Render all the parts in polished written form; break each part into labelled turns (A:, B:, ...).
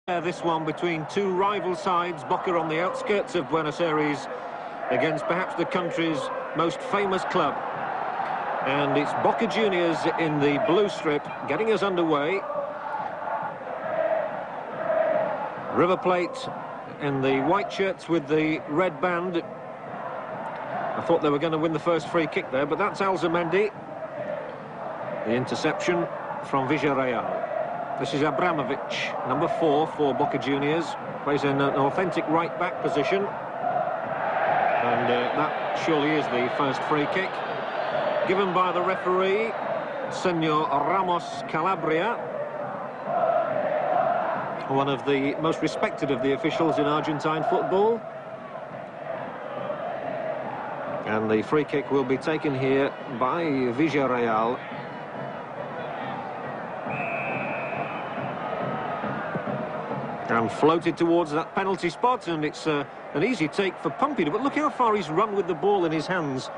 A: This one between two rival sides, Boca on the outskirts of Buenos Aires against perhaps the country's most famous club. And it's Boca Juniors in the blue strip getting us underway. River Plate in the white shirts with the red band. I thought they were going to win the first free kick there, but that's Alzamendi. The interception from Villarreal. This is Abramovich, number 4 for Boca Juniors. Plays in an authentic right-back position. And that surely is the first free kick. Given by the referee, Senor Ramos Calabria. One of the most respected of the officials in Argentine football. And the free kick will be taken here by Villarreal. And floated towards that penalty spot, and it's an easy take for Pompey. But look how far he's run with the ball in his hands.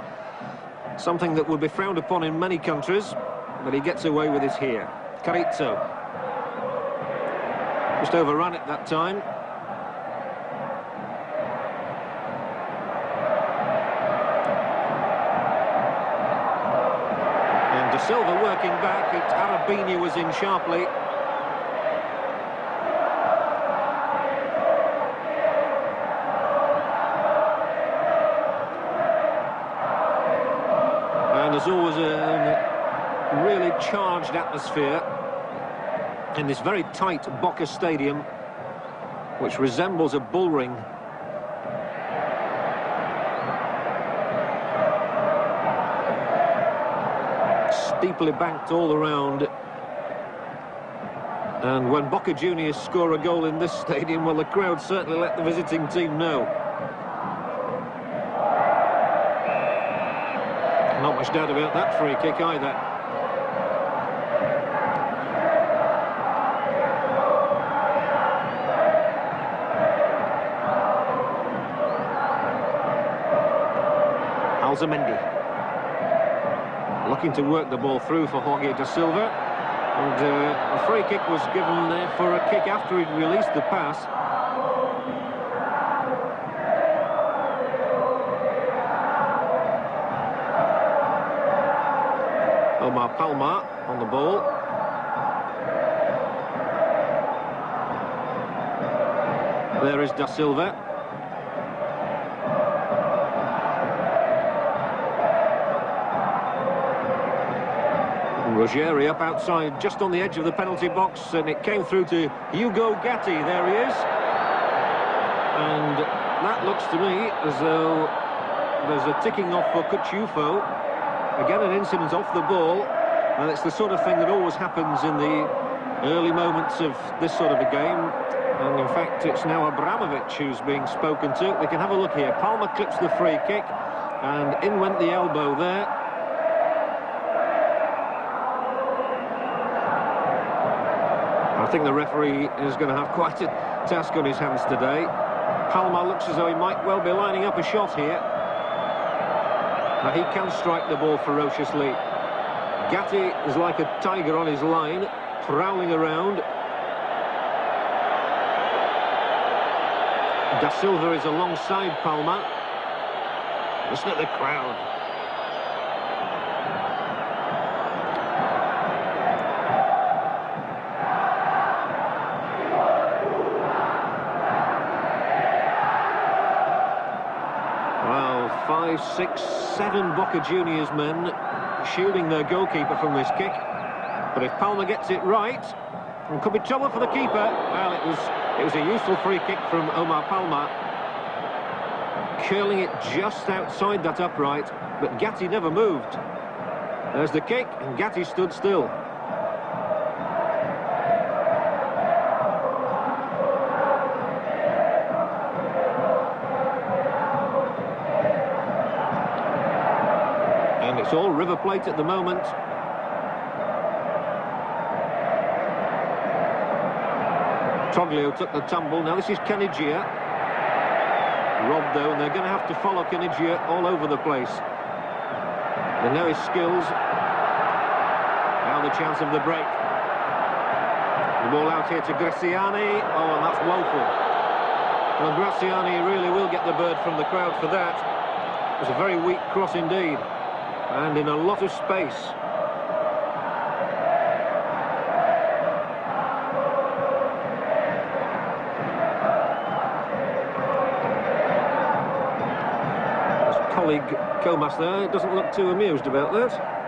A: Something that would be frowned upon in many countries, but he gets away with it here. Carrizo. Just overrun it that time. And De Silva working back. Arabini was in sharply. There's always a really charged atmosphere in this very tight Boca Stadium, which resembles a bullring. Steeply banked all around. And when Boca Juniors score a goal in this stadium, well, the crowd certainly let the visiting team know. Not much doubt about that free kick either. Alzamendi. Looking to work the ball through for Jorge Da Silva. And a free kick was given there for a kick after he'd released the pass. Palma on the ball. There is Da Silva. Ruggeri up outside, just on the edge of the penalty box, and it came through to Hugo Gatti. There he is. And that looks to me as though there's a ticking off for Cuchufo. Again, an incident off the ball, and it's the sort of thing that always happens in the early moments of this sort of a game. And in fact, it's now Abramovich who's being spoken to. We can have a look here. Palmer clips the free kick, and in went the elbow there. I think the referee is going to have quite a task on his hands today. Palmer looks as though he might well be lining up a shot here. Now he can strike the ball ferociously. Gatti is like a tiger on his line, prowling around. Da Silva is alongside Palma. Listen at the crowd. Well, 5, 6, 7 Boca Juniors men shielding their goalkeeper from this kick. But if Palma gets it right, it could be trouble for the keeper. Well, it was a useful free kick from Omar Palma, curling it just outside that upright, but Gatti never moved. There's the kick, and Gatti stood still. And it's all River Plate at the moment. Troglio took the tumble. Now this is Canigia. Robbed though, and they're going to have to follow Canigia all over the place. They know his skills. Now the chance of the break. ball out here to Graciani. Oh, and that's woeful. Well, Graciani really will get the bird from the crowd for that. It was a very weak cross indeed, and in a lot of space. His colleague Comas there doesn't look too amused about that.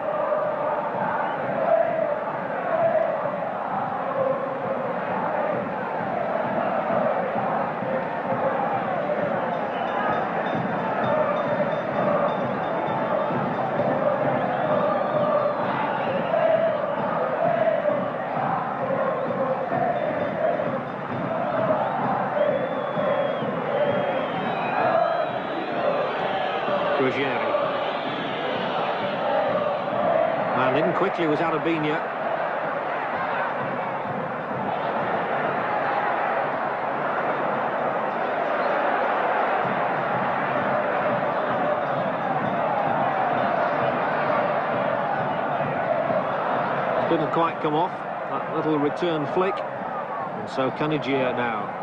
A: Ruggeri. And in quickly was Arabinia. Didn't quite come off, that little return flick. And so Caniggia now.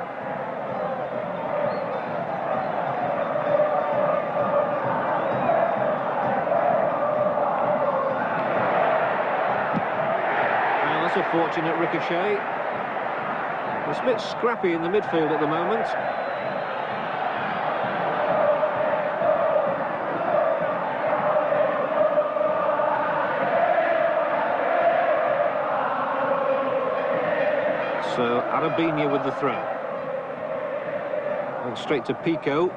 A: A fortunate ricochet. It's a bit scrappy in the midfield at the moment. So Arabinia with the throw. And straight to Pico.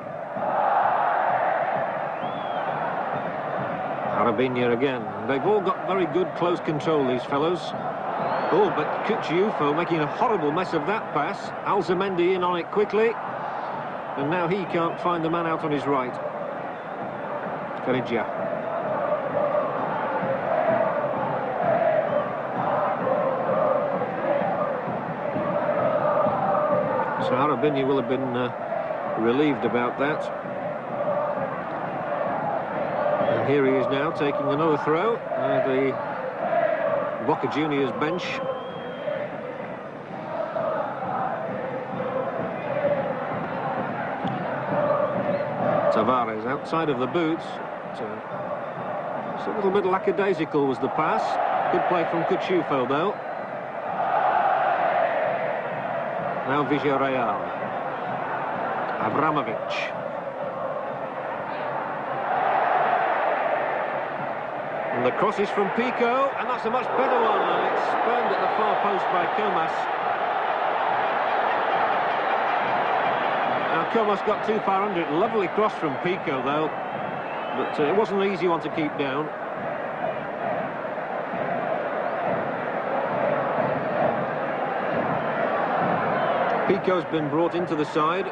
A: Arabinia again. They've all got very good close control, these fellows. Oh, but Cucciufo making a horrible mess of that pass. Alzamendi in on it quickly. And now he can't find the man out on his right. Caniggia. So Arabinia will have been relieved about that. And here he is now taking another throw. The Boca Juniors bench. Tavares outside of the boot. It's a little bit lackadaisical was the pass. Good play from Cucciufo though. Now Villarreal. Abramovich. And the cross is from Pico, and that's a much better one, and it's spurned at the far post by Comas. Now Comas got too far under it. Lovely cross from Pico though, but it wasn't an easy one to keep down. Pico's been brought into the side.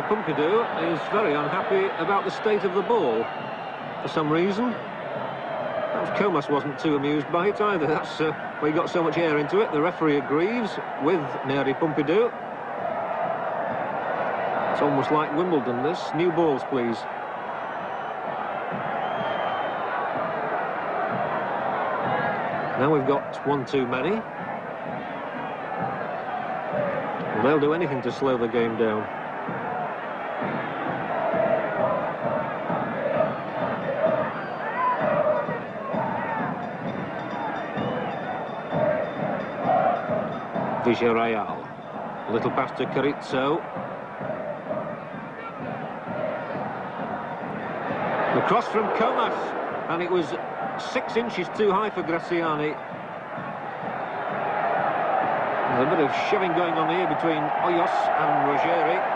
A: Pompidou is very unhappy about the state of the ball for some reason. Perhaps Comas wasn't too amused by it either. That's why he got so much air into it. The referee agrees with Neri Pompidou. It's almost like Wimbledon, this. New balls, please. Now we've got one too many. And they'll do anything to slow the game down. Villarreal. Little pass to Carrizzo. The cross from Comas, and it was 6 inches too high for Graciani. There's a bit of shoving going on here between Hoyos and Ruggeri.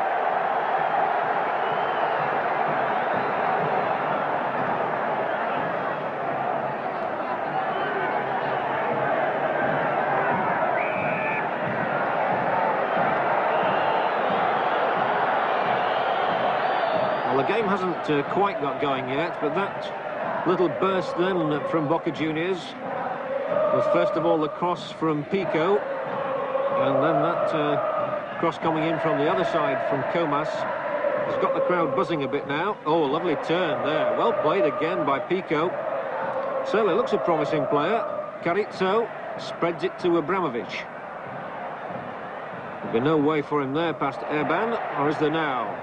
A: The game hasn't quite got going yet, but that little burst then from Boca Juniors. Was first of all the cross from Pico, and then that cross coming in from the other side from Comas has got the crowd buzzing a bit now. Oh, lovely turn there. Well played again by Pico. Certainly looks a promising player. Carrizo spreads it to Abramovich. There'll be no way for him there past Erban, or is there now?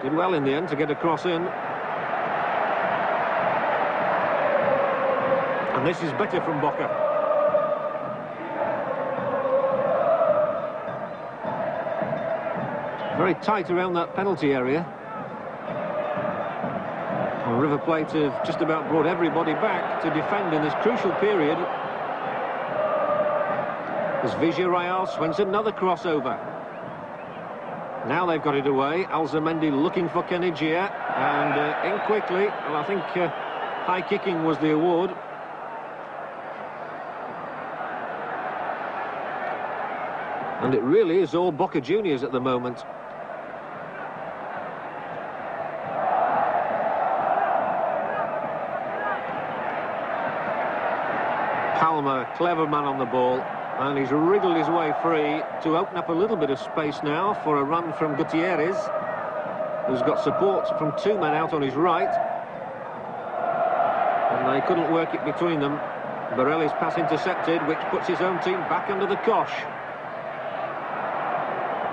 A: Did well in the end to get a cross in. And this is better from Boca. Very tight around that penalty area. And River Plate have just about brought everybody back to defend in this crucial period. As Villarreal swings another crossover. Now they've got it away. Alzamendi looking for Caniggia, and in quickly. And I think high kicking was the award. And it really is all Boca Juniors at the moment. Palmer, clever man on the ball, and he's wriggled his way free to open up a little bit of space now for a run from Gutierrez, who's got support from two men out on his right. And they couldn't work it between them. Borelli's pass intercepted, which puts his own team back under the cosh.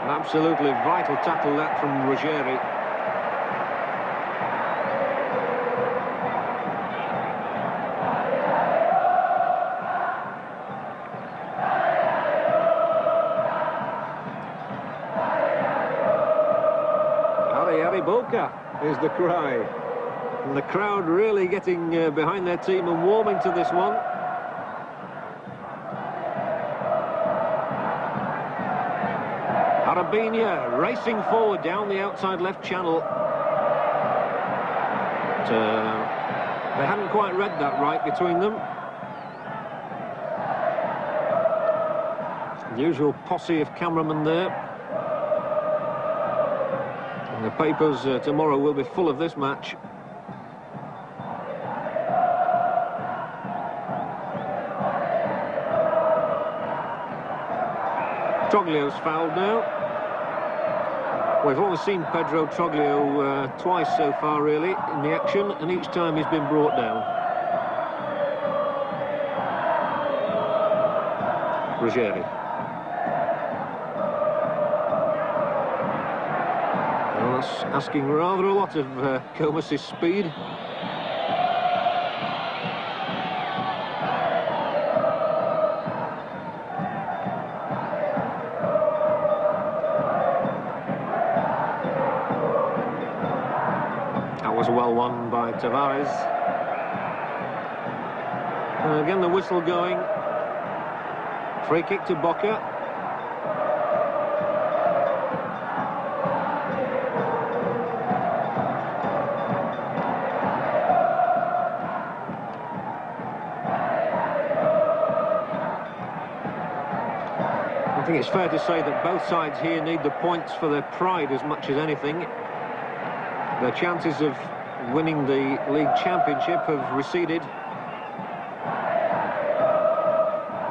A: An absolutely vital tackle that from Ruggeri. Boca is the cry, and the crowd really getting behind their team and warming to this one. Arabinia racing forward down the outside left channel. But, they hadn't quite read that right between them. The usual posse of cameramen there. The papers tomorrow will be full of this match. Troglio's fouled now. We've only seen Pedro Troglio twice so far, really, in the action, and each time he's been brought down. Ruggeri. Well, that's asking rather a lot of Comas' speed. That was well won by Tavares. And again the whistle going. Free kick to Boca. I think it's fair to say that both sides here need the points for their pride as much as anything. Their chances of winning the league championship have receded.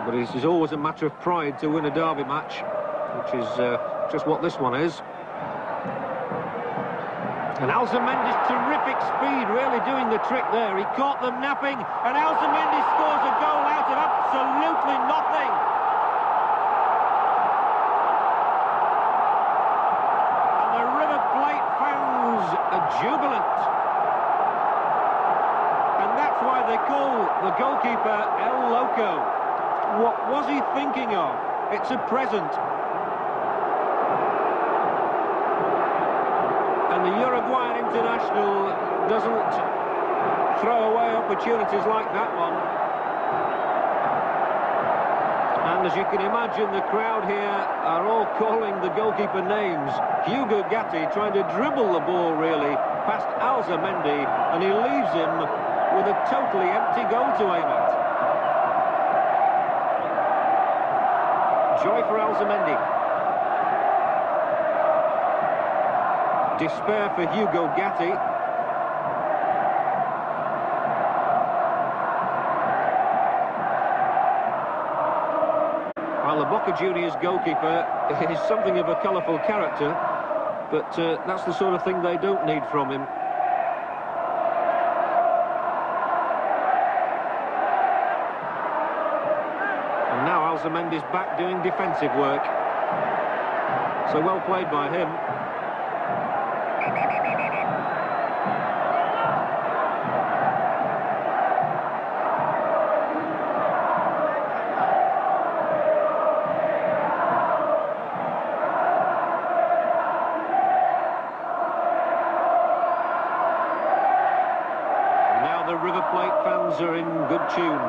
A: But it is always a matter of pride to win a derby match, which is just what this one is. And Alzamendi's terrific speed really doing the trick there. He caught them napping, and Alzamendi scores a goal out of absolutely nothing. Jubilant, and that's why they call the goalkeeper El Loco. What was he thinking of? It's a present. And the Uruguayan international doesn't throw away opportunities like that one. And as you can imagine, the crowd here are all calling the goalkeeper names. Hugo Gatti trying to dribble the ball, really, past Alzamendi, and he leaves him with a totally empty goal to aim at. Joy for Alzamendi. Despair for Hugo Gatti. Well, the Boca Juniors goalkeeper is something of a colourful character, but that's the sort of thing they don't need from him. And now Alzamendi's back doing defensive work. So well played by him. The River Plate fans are in good tune.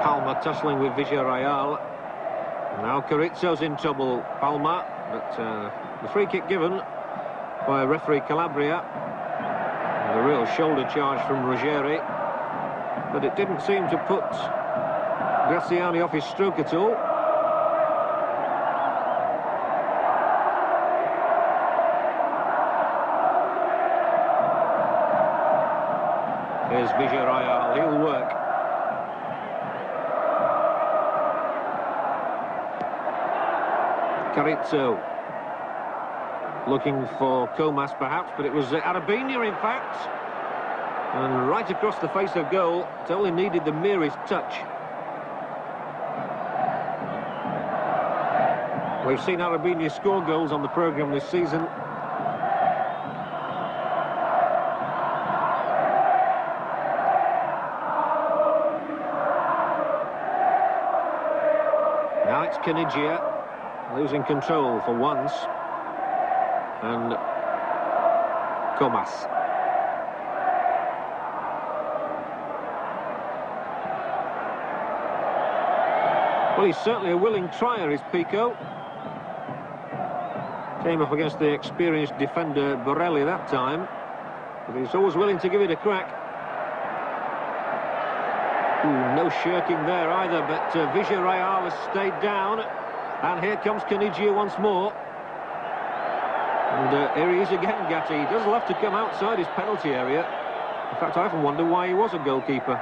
A: Palma tussling with Villarreal. Now Carrizo's in trouble. Palma, but the free kick given by referee Calabria. A real shoulder charge from Ruggeri, but it didn't seem to put Graciani off his stroke at all. Here's Villarreal, he'll work. Carrizo. Looking for Comas perhaps, but it was Arabina in fact. And right across the face of goal, it only needed the merest touch. We've seen Arabina score goals on the programme this season. Now it's Canigia, losing control for once. And Comas. Well, he's certainly a willing trier, is Pico. Came up against the experienced defender Borelli that time, but he's always willing to give it a crack. Ooh, no shirking there either, but Villarreal has stayed down. And here comes Canigia once more. And here he is again, Gatti. He does love to come outside his penalty area. In fact, I often wonder why he was a goalkeeper.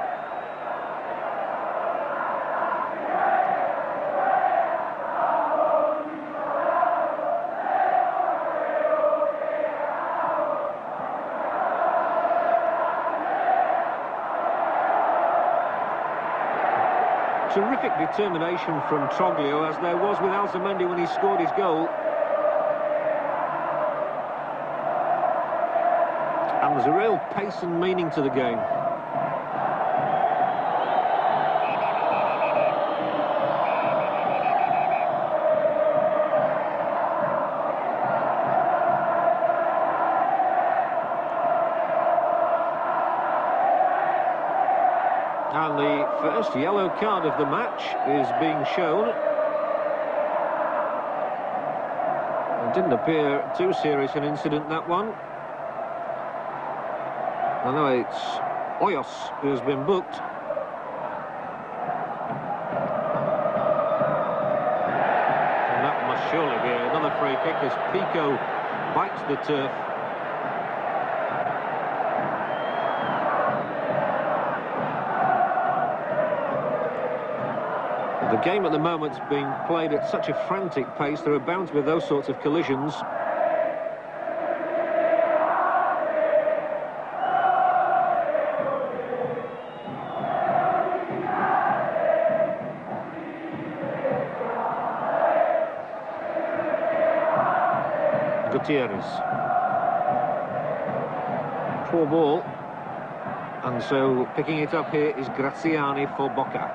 A: Terrific determination from Troglio, as there was with Alzamendi when he scored his goal. And there's a real pace and meaning to the game. And the first yellow card of the match is being shown. It didn't appear too serious an incident, that one. I know it's Hoyos who's been booked. And that must surely be another free kick as Pico bites the turf. The game at the moment's being played at such a frantic pace, there are bound to be those sorts of collisions. Gutierrez. Poor ball. And so picking it up here is Graziani for Boca.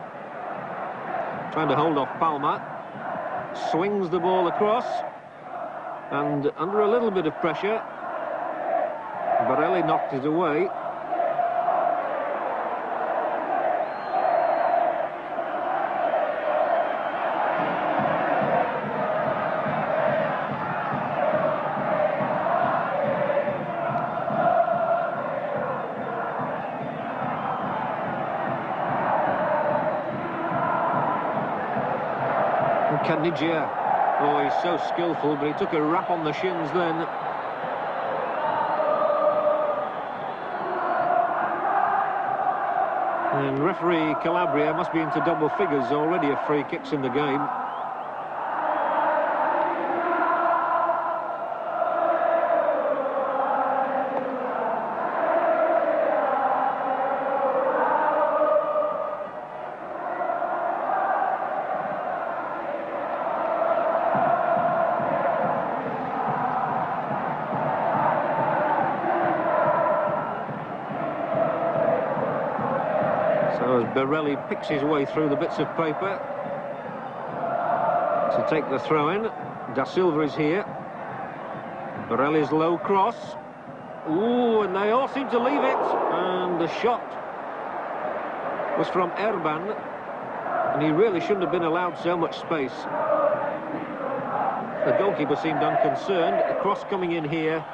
A: Trying to hold off Palma. Swings the ball across. And under a little bit of pressure, Borelli knocked it away. And Canigia, oh, he's so skillful, but he took a rap on the shins then. And referee Calabria must be into double figures already of free kicks in the game. Borelli picks his way through the bits of paper to take the throw-in. Da Silva is here. Borelli's low cross. Ooh, and they all seem to leave it. And the shot was from Erban, and he really shouldn't have been allowed so much space. The goalkeeper seemed unconcerned. A cross coming in here,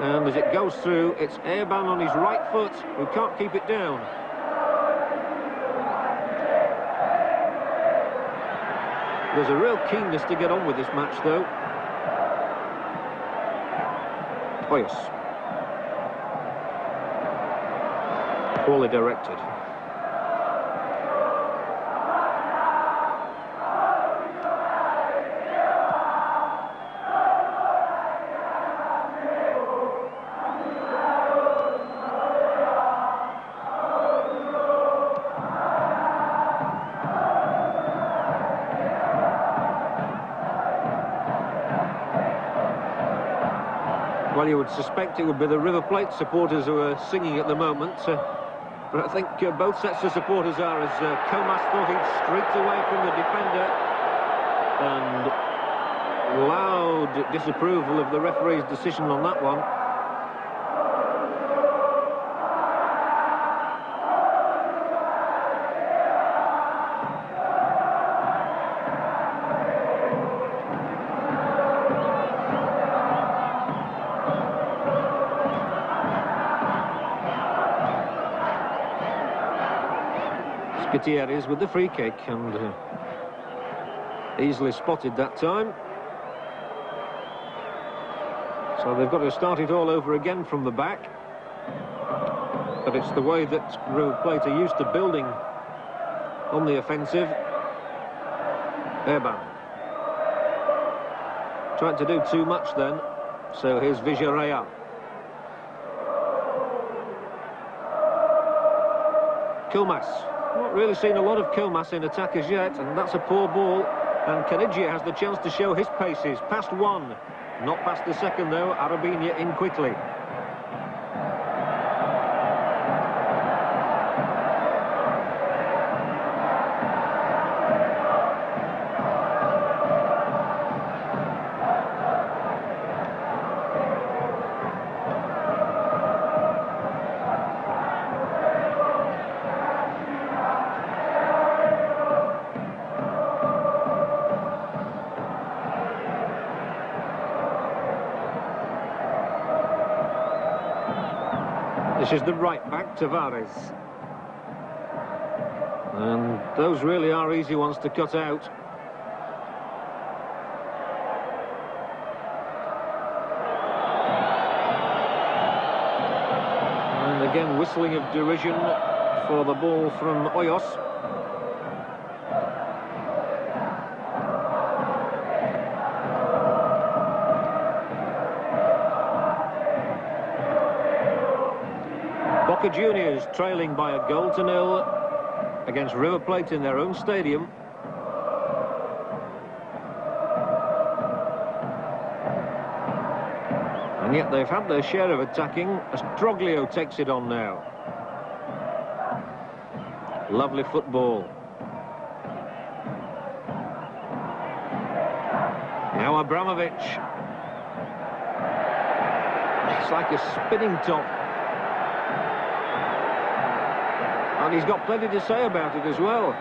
A: and as it goes through, it's Erban on his right foot who can't keep it down. There's a real keenness to get on with this match, though. Hoyos. Poorly directed. Well, you would suspect it would be the River Plate supporters who are singing at the moment, but I think both sets of supporters are, as Comas thought he'd streaked away from the defender, and loud disapproval of the referee's decision on that one. Gutierrez with the free kick, and easily spotted that time. So they've got to start it all over again from the back, but it's the way that River Plate are used to building on the offensive. Erban tried to do too much then, so here's Villarreal. Comas. Not really seen a lot of Comas in attack as yet, and that's a poor ball. And Canigia has the chance to show his paces. Past one, not past the second though. Arabinia in quickly. This is the right back, Tavares. And those really are easy ones to cut out. And again, whistling of derision for the ball from Hoyos. Boca Juniors trailing by 1-0 against River Plate in their own stadium. And yet they've had their share of attacking as Troglio takes it on now. Lovely football. Now Abramovich. It's like a spinning top. And he's got plenty to say about it as well.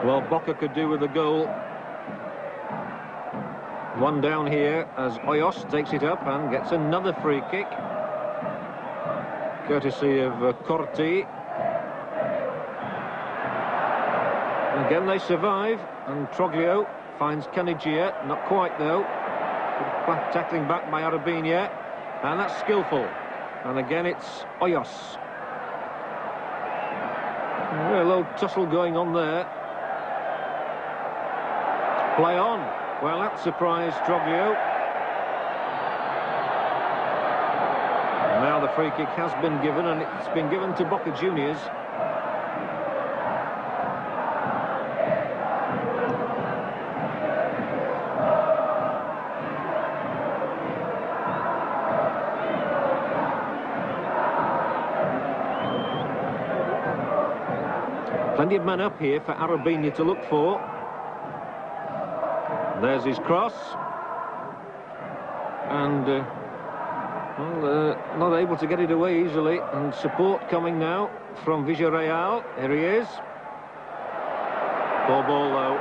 A: Well, Boca could do with a goal. One down here as Hoyos takes it up and gets another free kick. Courtesy of Corti. Again they survive, and Troglio finds Canigia, not quite though. Tackling back by Arabinia, and that's skillful. And again it's Hoyos. A little tussle going on there. Play on. Well, that surprised Troglio. Now the free kick has been given, and it's been given to Boca Juniors. Plenty of men up here for Arabinia to look for. There's his cross. And not able to get it away easily. And support coming now from Villarreal. Here he is. Poor ball though.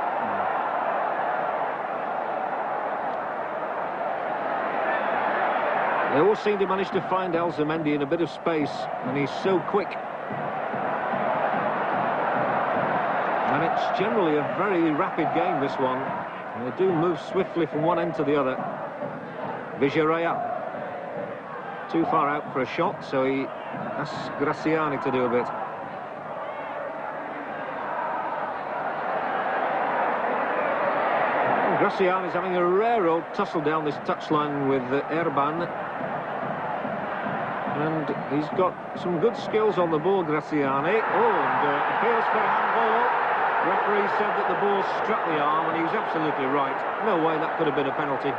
A: They all seem to manage to find Alzamendi in a bit of space. And he's so quick. And it's generally a very rapid game, this one. And they do move swiftly from one end to the other. Villarreal. Too far out for a shot, so he asks Graciani to do a bit. And Graciani's having a rare old tussle down this touchline with Erban. And he's got some good skills on the ball, Graciani. Oh, and appeals for a handball. Referee said that the ball struck the arm, and he was absolutely right. No way that could have been a penalty.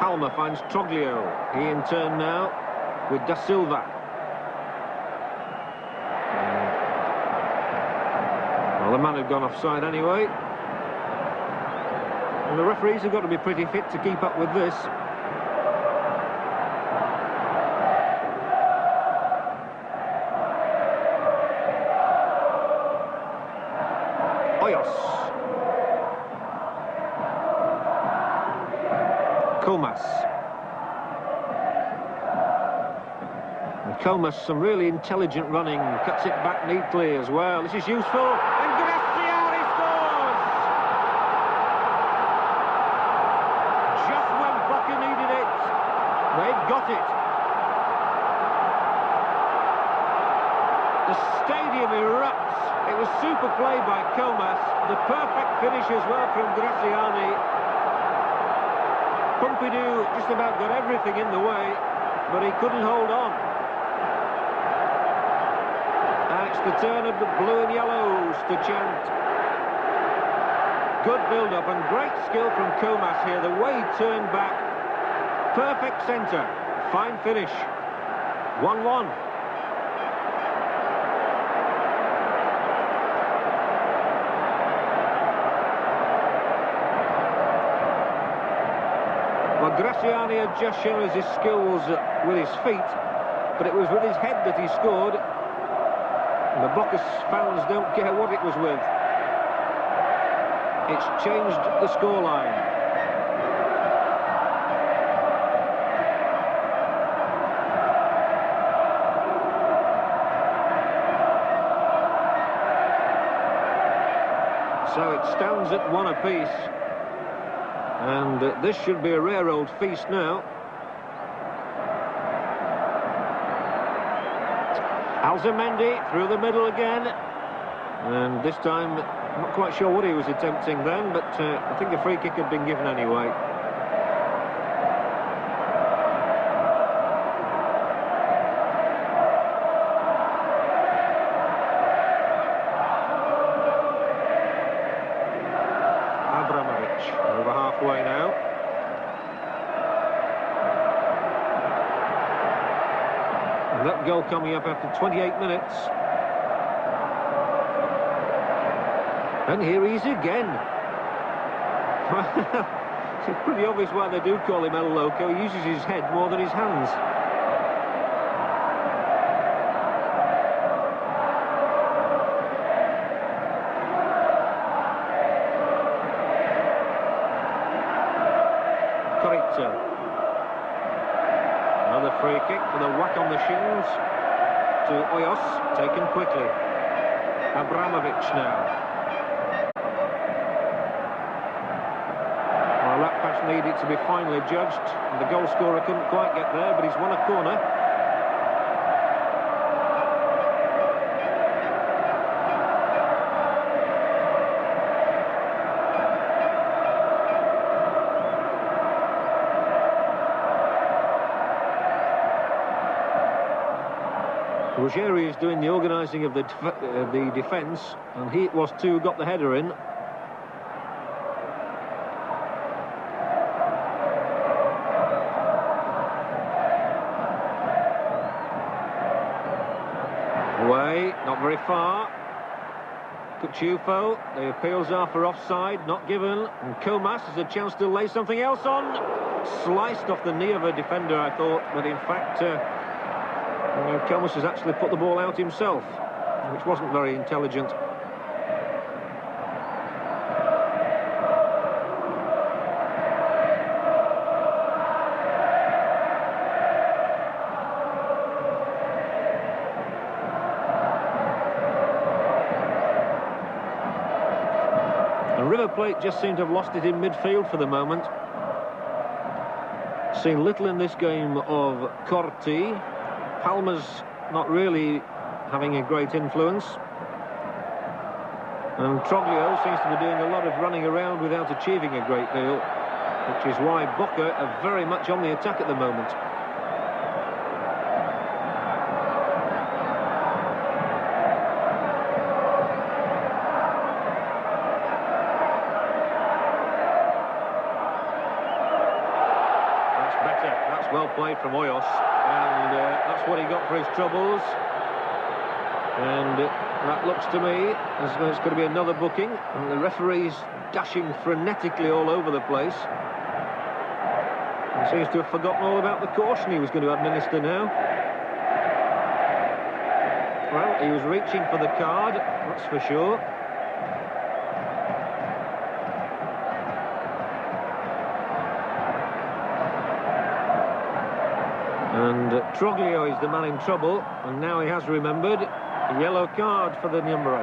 A: Palmer finds Troglio. He in turn now with Da Silva. Well, the man had gone offside anyway. And the referees have got to be pretty fit to keep up with this. Comas, some really intelligent running, cuts it back neatly as well. This is useful, and Graciani scores! Just when Boca needed it, they've got it. The stadium erupts. It was super play by Comas, the perfect finish as well from Graciani. Pompidou just about got everything in the way, but he couldn't hold on. It's the turn of the blue and yellows to chant. Good build-up and great skill from Comas here. The way he turned back. Perfect centre. Fine finish. 1-1. Well, Graciani had just shown us his skills with his feet, but it was with his head that he scored. The Boca fans don't care what it was with. It's changed the scoreline. So it stands at 1 apiece. And this should be a rare old feast now. Alzamendi through the middle again, and this time not quite sure what he was attempting then, but I think the free kick had been given anyway. Abramovich over halfway now. That goal coming up after 28 minutes. And here he is again. It's pretty obvious why they do call him El Loco. He uses his head more than his hands. Corito. Another free kick for the whack on the shins to Hoyos, taken quickly. Abramovich now. Well, that pass needed to be finally judged, and the goal scorer couldn't quite get there, but he's won a corner. Ruggeri is doing the organising of the defence, and he it was too who got the header in. Away, not very far. Cuchufo, the appeals are for offside, not given. And Comas has a chance to lay something else on. Sliced off the knee of a defender, I thought, but in fact... Comas has actually put the ball out himself, which wasn't very intelligent. And River Plate just seemed to have lost it in midfield for the moment. Seen little in this game of Corti. Palmer's not really having a great influence. And Troglio seems to be doing a lot of running around without achieving a great deal, which is why Boca are very much on the attack at the moment. That's better. That's well played from Hoyos. And that's what he got for his troubles. And that looks to me as though it's going to be another booking. And the referee's dashing frenetically all over the place. He seems to have forgotten all about the caution he was going to administer now. Well, he was reaching for the card, that's for sure. And Troglio is the man in trouble, and now he has remembered. A yellow card for the number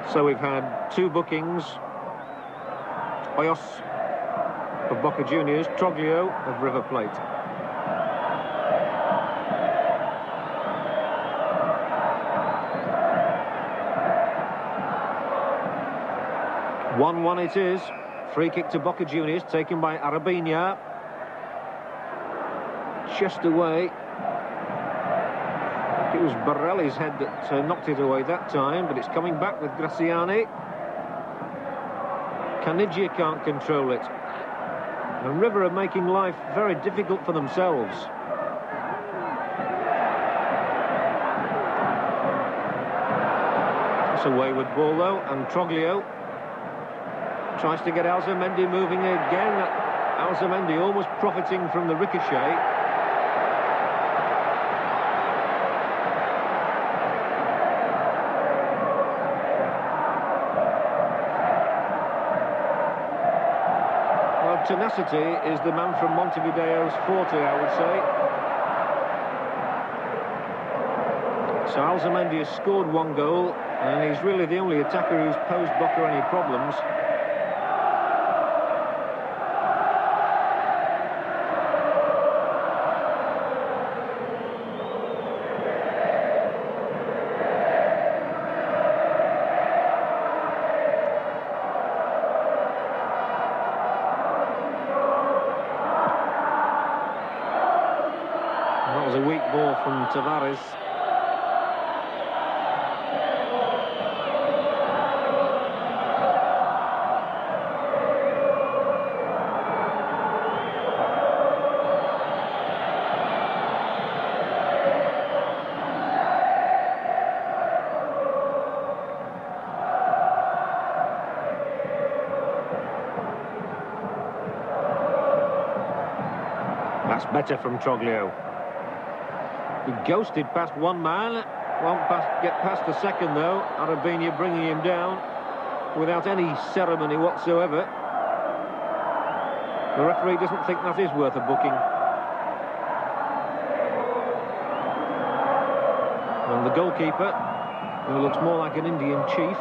A: 8. So we've had 2 bookings. Hoyos of Boca Juniors, Troglio of River Plate. One it is. Free kick to Boca Juniors, taken by Arabina. Just away. It was Borelli's head that knocked it away that time, but it's coming back with Graciani. Canigia can't control it. And River are making life very difficult for themselves. It's a wayward ball though, and Troglio tries to get Alzamendi moving again. Alzamendi almost profiting from the ricochet. Well, tenacity is the man from Montevideo's forte, I would say. So Alzamendi has scored 1 goal, and he's really the only attacker who's posed Boca any problems. That was a weak ball from Tavares. That's better from Troglio. He ghosted past 1 man, won't get past the second though. Arabina bringing him down without any ceremony whatsoever. The referee doesn't think that is worth a booking. And the goalkeeper, who looks more like an Indian chief,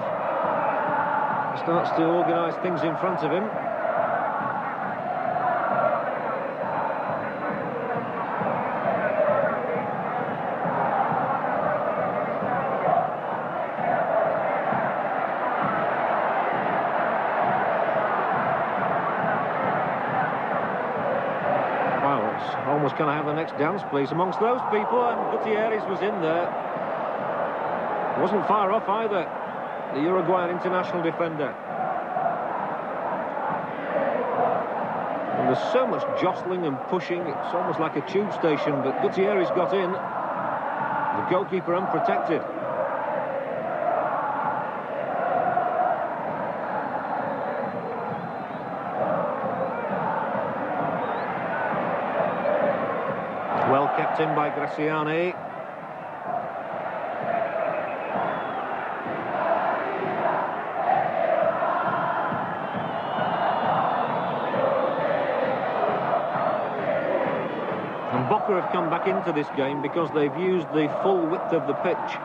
A: starts to organise things in front of him. Well, it's almost going to have the next dance, please, amongst those people, and Gutierrez was in there. Wasn't far off either, the Uruguayan international defender. And there's so much jostling and pushing, it's almost like a tube station, but Gutierrez got in, the goalkeeper unprotected. Well kept in by Graciani. Have come back into this game because they've used the full width of the pitch.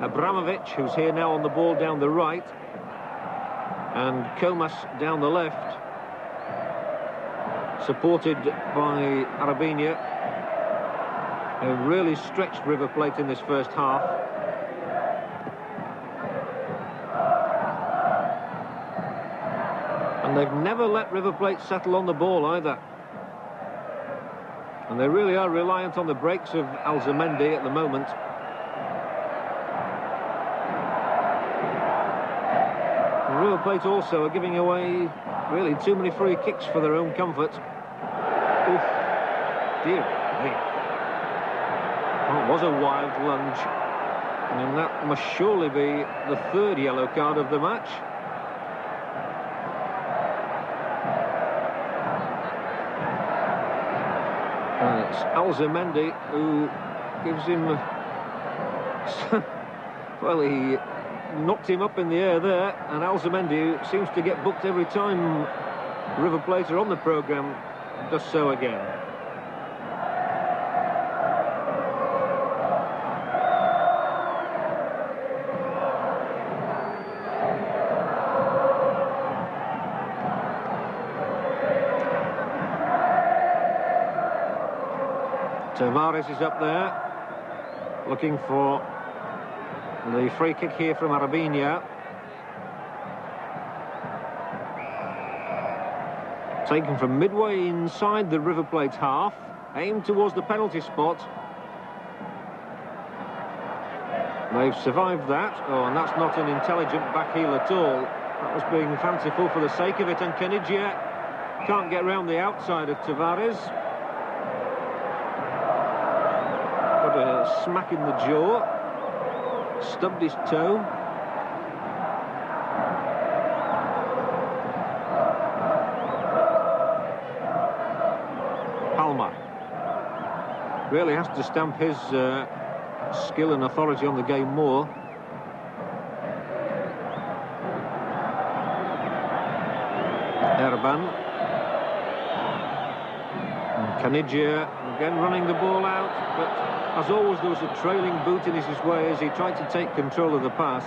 A: Abramovich, who's here now on the ball down the right, and Comas down the left, supported by Arabinia, who really stretched River Plate in this first half. And they've never let River Plate settle on the ball either. And they really are reliant on the breaks of Alzamendi at the moment. And River Plate also are giving away really too many free kicks for their own comfort. Oof. Dear me. Well, it was a wild lunge. And that must surely be the third yellow card of the match. It's Alzamendi who gives him... well, he knocked him up in the air there, and Alzamendi, who seems to get booked every time River Plate are on the programme, does so again. Tavares is up there, looking for the free kick here from Arabinia. Taken from midway inside the River Plate half, aimed towards the penalty spot. They've survived that. Oh, and that's not an intelligent back heel at all. That was being fanciful for the sake of it, and Caniggia can't get round the outside of Tavares. A smack in the jaw, stubbed his toe. Palmer really has to stamp his skill and authority on the game more. Erban. Caniggia again running the ball out, but as always there was a trailing boot in his way as he tried to take control of the pass.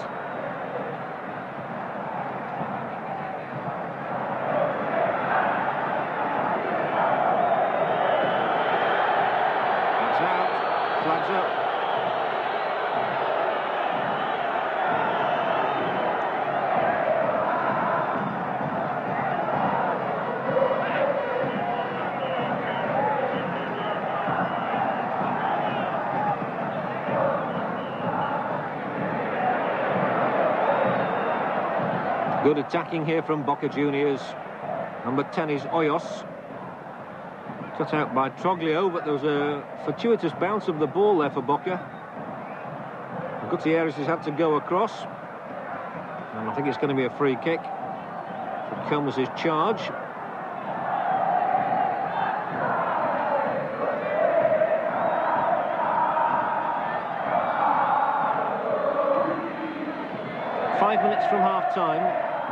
A: That's out, flags up. Good attacking here from Boca Juniors. Number 10 is Hoyos. Cut out by Troglio, but there was a fortuitous bounce of the ball there for Boca. Gutierrez has had to go across. And I think it's going to be a free kick for Comas' charge. Minutes from half-time,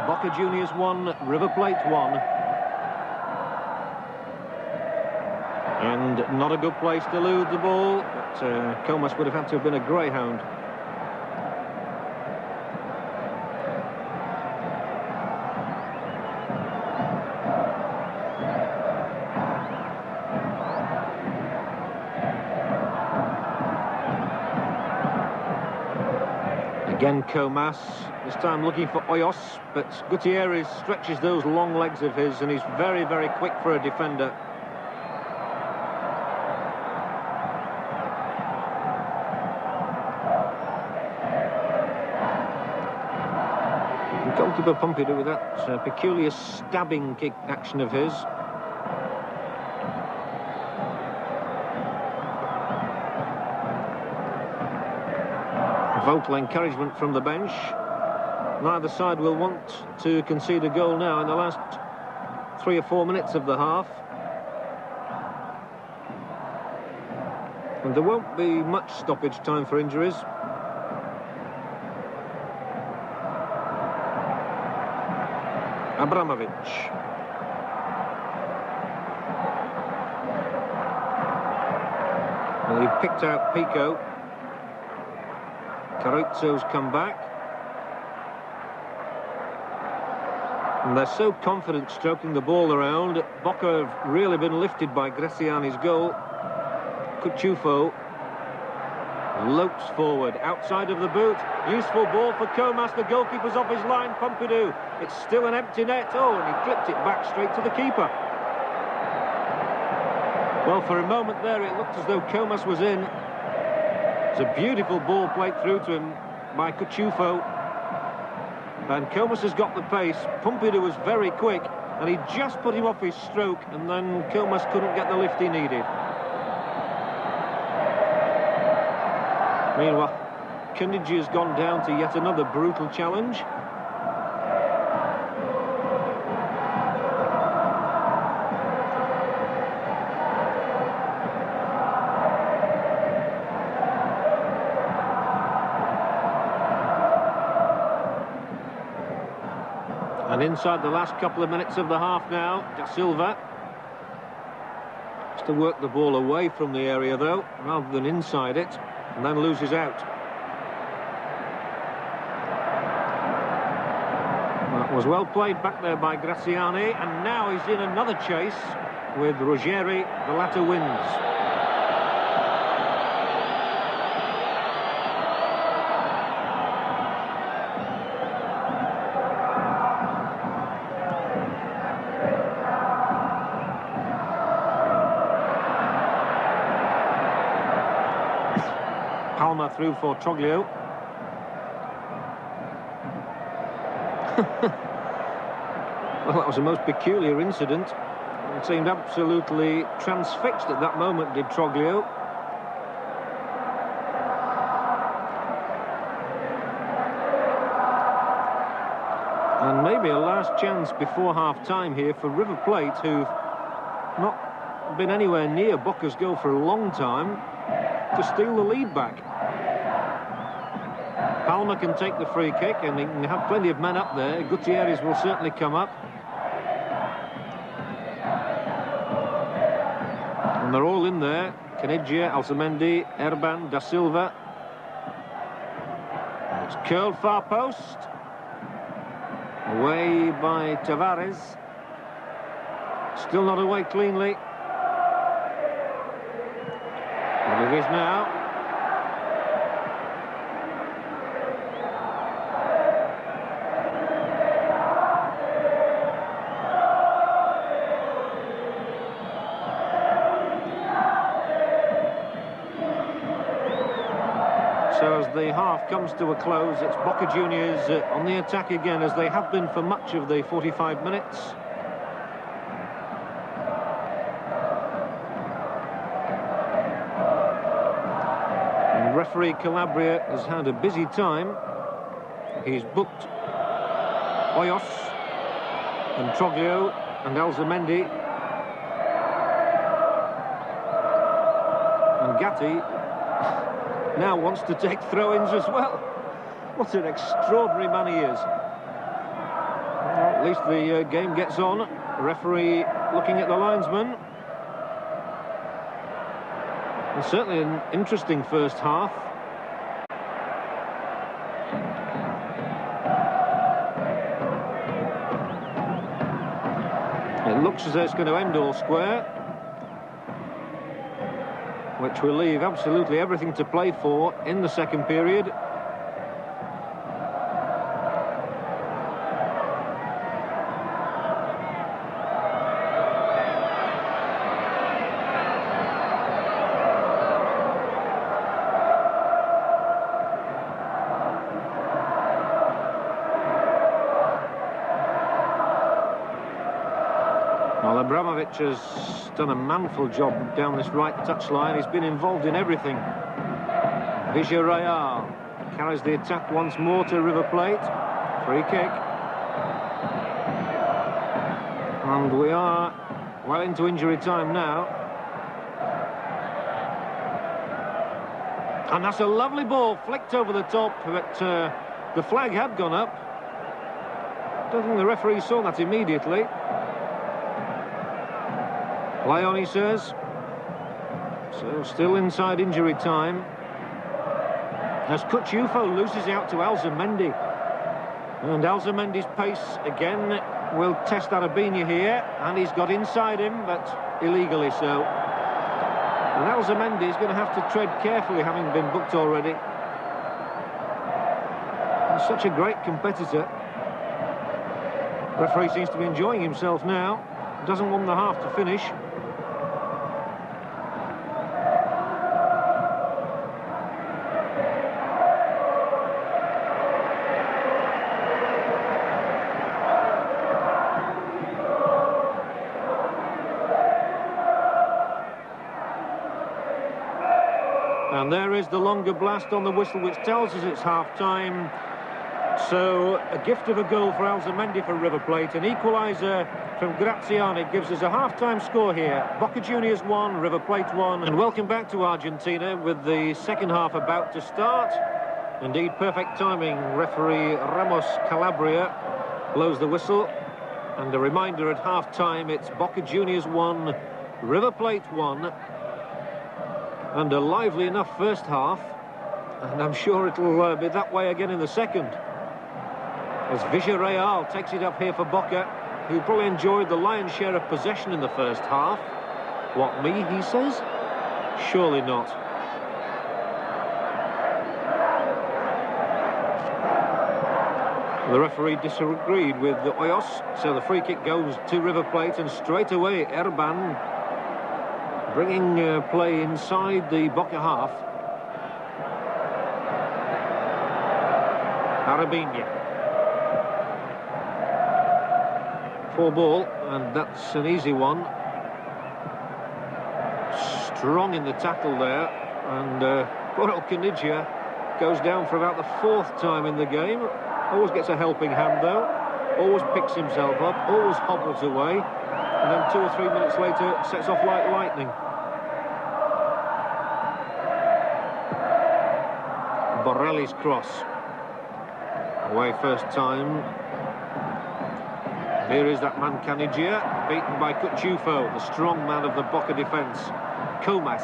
A: Boca Juniors 1, River Plate 1. And not a good place to lose the ball, but Comas would have had to have been a greyhound. Again Comas, this time looking for Hoyos, but Gutierrez stretches those long legs of his and he's very, very quick for a defender. And goalkeeper Pompidou with that peculiar stabbing kick action of his. Vocal encouragement from the bench. Neither side will want to concede a goal now in the last 3 or 4 minutes of the half. And there won't be much stoppage time for injuries. Abramovich. Well, he picked out Pico. Carrizo's come back. And they're so confident stroking the ball around. Boca have really been lifted by Graciani's goal. Cuchufo lopes forward, outside of the boot. Useful ball for Comas. The goalkeeper's off his line, Pompidou. It's still an empty net. Oh, and he clipped it back straight to the keeper. Well, for a moment there, it looked as though Comas was in. It's a beautiful ball played through to him by Cuchufo. And Comas has got the pace. Pompidou was very quick, and he just put him off his stroke, and then Comas couldn't get the lift he needed. Meanwhile, Kanidji has gone down to yet another brutal challenge. And inside the last couple of minutes of the half now, Da Silva has to work the ball away from the area though, rather than inside it, and then loses out. That was well played back there by Graciani, and now he's in another chase with Ruggeri. The latter wins. Through for Troglio. Well, that was a most peculiar incident. It seemed absolutely transfixed at that moment, did Troglio. And maybe a last chance before half-time here for River Plate, who've not been anywhere near Boca's goal for a long time, to steal the lead back. Palmer can take the free kick, and he can have plenty of men up there. Gutierrez will certainly come up. And they're all in there. Caniggia, Alzamendi, Erban, Da Silva. It's curled far post. Away by Tavares. Still not away cleanly. And it is now. So as the half comes to a close, it's Boca Juniors on the attack again, as they have been for much of the 45 minutes. And referee Calabria has had a busy time. He's booked Hoyos and Troglio and Alzamendi. And Gatti now wants to take throw-ins as well. What an extraordinary man he is. Well, at least the game gets on. Referee looking at the linesman. And certainly an interesting first half. It looks as though it's going to end all square, which will leave absolutely everything to play for in the second period. Abramovich has done a manful job down this right touchline. He's been involved in everything. Villarreal carries the attack once more to River Plate. Free kick. And we are well into injury time now. And that's a lovely ball, flicked over the top, but the flag had gone up. I don't think the referee saw that immediately. Play on, he says. So still inside injury time. As Cucciufo loses out to Alzamendi. And Alzamendi's pace again will test Arabinha here. And he's got inside him, but illegally so. And Alzamendi is going to have to tread carefully, having been booked already. He's such a great competitor. Referee seems to be enjoying himself now. Doesn't want the half to finish. And there is the longer blast on the whistle, which tells us it's half-time. So a gift of a goal for Alzamendi for River Plate. An equaliser from Graziani gives us a half-time score here. Boca Juniors 1, River Plate 1. And welcome back to Argentina with the second half about to start. Indeed, perfect timing. Referee Ramos Calabria blows the whistle. And a reminder at half-time, it's Boca Juniors 1, River Plate 1. And a lively enough first half. And I'm sure it'll be that way again in the second. As Villarreal takes it up here for Boca, who probably enjoyed the lion's share of possession in the first half. What, me, he says? Surely not. The referee disagreed with the Hoyos, so the free kick goes to River Plate, and straight away Erban bringing play inside the Boca half. Arabinha. For ball, and that's an easy one. Strong in the tackle there, and poor old Canigia goes down for about the fourth time in the game. Always gets a helping hand though, always picks himself up, always hobbles away, and then 2 or 3 minutes later sets off like lightning. Borelli's cross. Away first time. Here is that man Canigia, beaten by Cucciufo, the strong man of the Boca defence. Comas.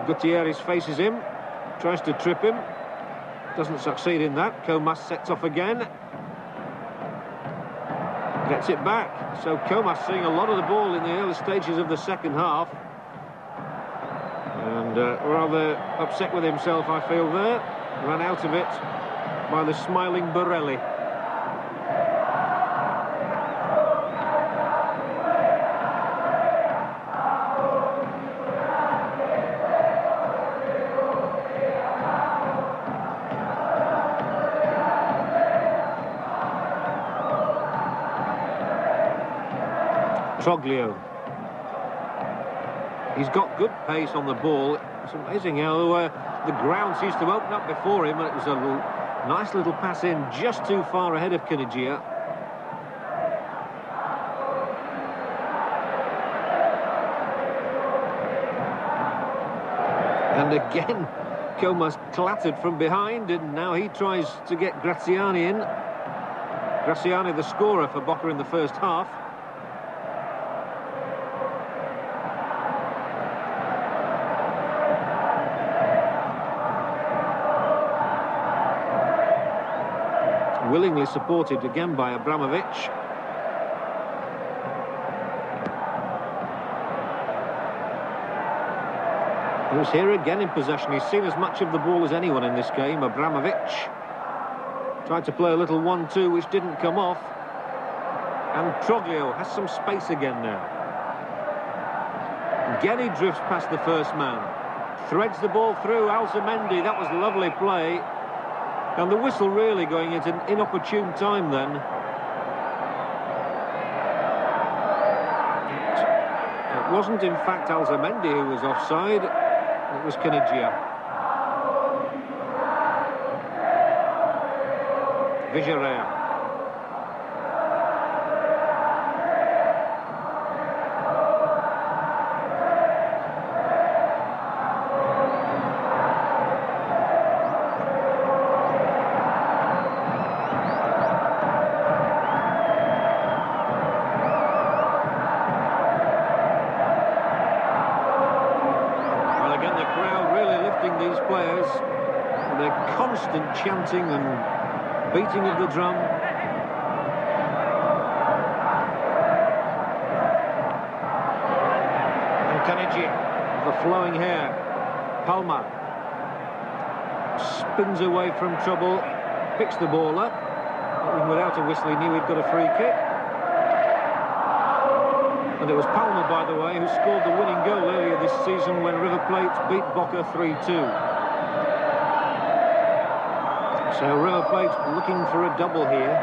A: Gutierrez faces him, tries to trip him. Doesn't succeed in that. Comas sets off again. Gets it back. So Comas seeing a lot of the ball in the early stages of the second half. And rather upset with himself, I feel, there. Ran out of it by the smiling Borelli. Troglio. He's got good pace on the ball. It's amazing how the ground seems to open up before him, and it was a nice little pass in just too far ahead of Canigia. And again, Comas clattered from behind, and now he tries to get Graziani in. Graziani, the scorer for Boca in the first half. willingly supported again by Abramovich. Who's here again in possession. He's seen as much of the ball as anyone in this game. Abramovich tried to play a little 1-2, which didn't come off. And Troglio has some space again now. Again he drifts past the first man. Threads the ball through. Alzamendi, that was lovely play. And the whistle really going at an inopportune time then. It wasn't in fact Alzamendi who was offside. It was Caniggia. Vigerea. These players, their constant chanting and beating of the drum. And Caniggia, the flowing hair. Palma spins away from trouble, picks the ball up. Even without a whistle, he knew he'd got a free kick. And it was Palma, by the way, who scored the winning goal earlier this season when River Plate beat Boca 3-2. So River Plate looking for a double here.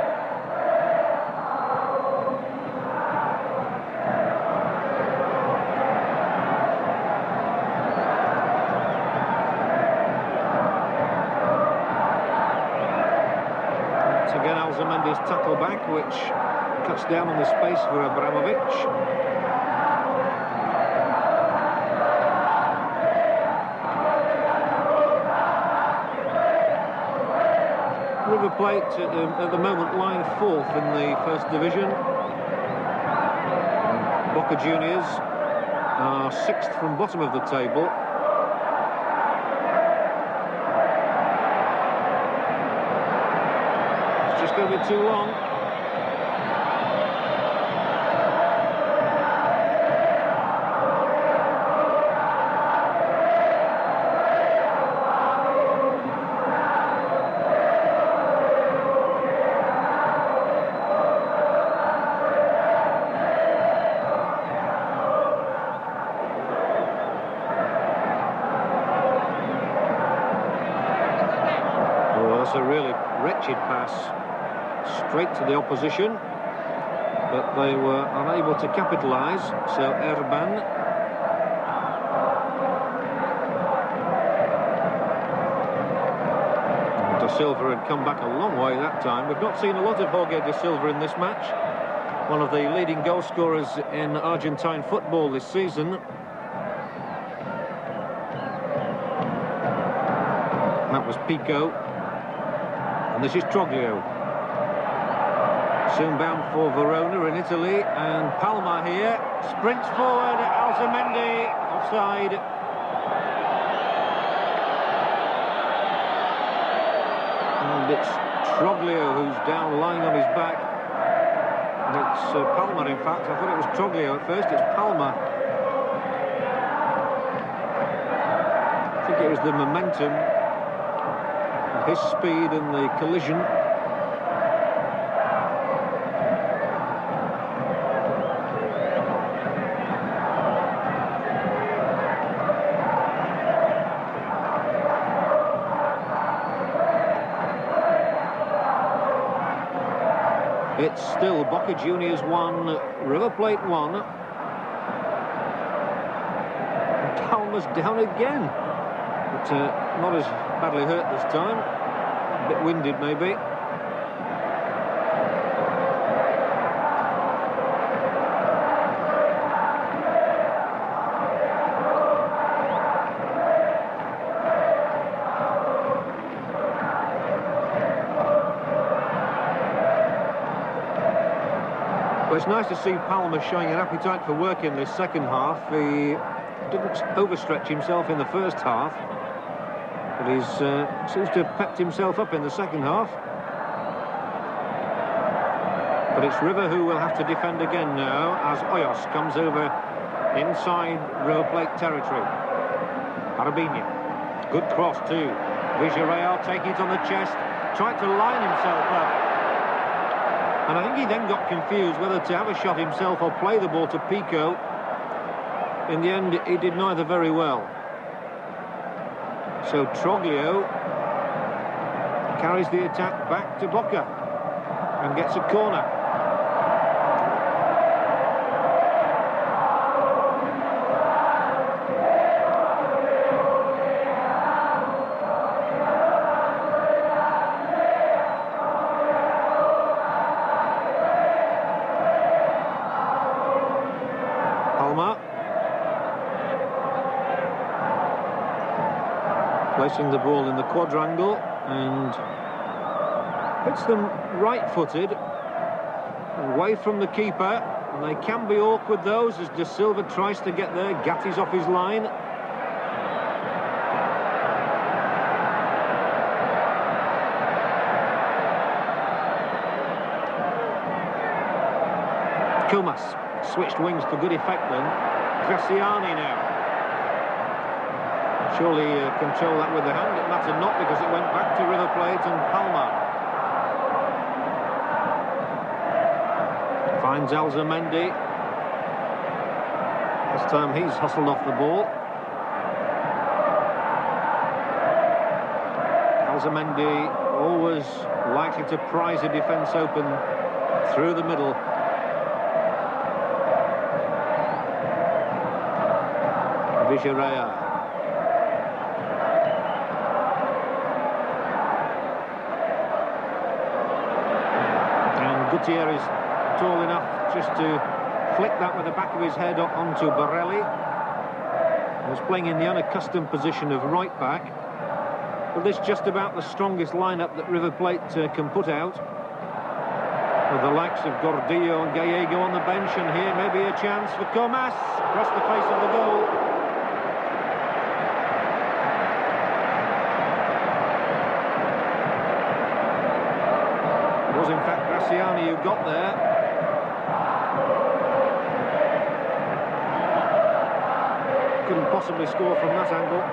A: It's again Alzamendi's tackle back, which cuts down on the space for Abramovich. River Plate at the moment lying 4th in the First Division. Boca Juniors are 6th from bottom of the table. It's just going to be too long. A really wretched pass straight to the opposition, but they were unable to capitalise. So Erban, Da Silva had come back a long way that time. We've not seen a lot of Jorge Da Silva in this match, one of the leading goal scorers in Argentine football this season. That was Pico. And this is Troglio. Soon bound for Verona in Italy. And Palma here. Sprints forward. Alzamendi. Offside. And it's Troglio who's down lying on his back. And it's Palma, in fact. I thought it was Troglio at first. It's Palma. I think it was the momentum, his speed and the collision. It's still Boca Juniors 1, River Plate 1. Palma's down again. But not as badly hurt this time. A bit winded, maybe. Well, it's nice to see Palma showing an appetite for work in this second half. He didn't overstretch himself in the first half, but he seems to have pepped himself up in the second half. But it's River who will have to defend again now, as Hoyos comes over inside River Plate territory. Arabinha, good cross too. Villarreal taking it on the chest, tried to line himself up. And I think he then got confused whether to have a shot himself or play the ball to Pico. In the end, he did neither very well. So Troglio carries the attack back to Boca and gets a corner. Placing the ball in the quadrangle and hits them right-footed, away from the keeper, and they can be awkward those as De Silva tries to get there. Gatti's off his line. Kumas switched wings to good effect then. Graciani now. Surely control that with the hand. It mattered not because it went back to River Plate and Palma. Finds Alzamendi. This time he's hustled off the ball. Alzamendi always likely to prize a defence open through the middle. Villarreal. Gutierrez tall enough just to flick that with the back of his head onto Borelli. He was playing in the unaccustomed position of right back. But this is just about the strongest lineup that River Plate can put out. With the likes of Gordillo and Gallego on the bench, and here maybe a chance for Comas across the face of the goal. In fact, Graciani who got there. Couldn't possibly score from that angle.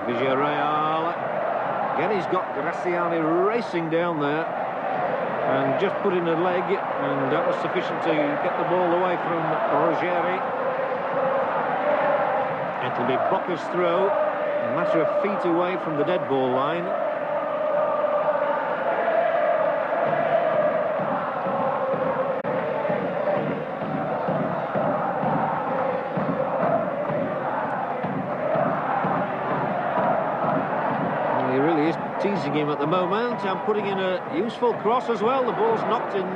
A: Villarreal. Again, he's got Graciani racing down there and just put in a leg, and that was sufficient to get the ball away from Ruggeri. It'll be Boca's throw, a matter of feet away from the dead ball line. Teasing him at the moment and putting in a useful cross as well. The ball's knocked in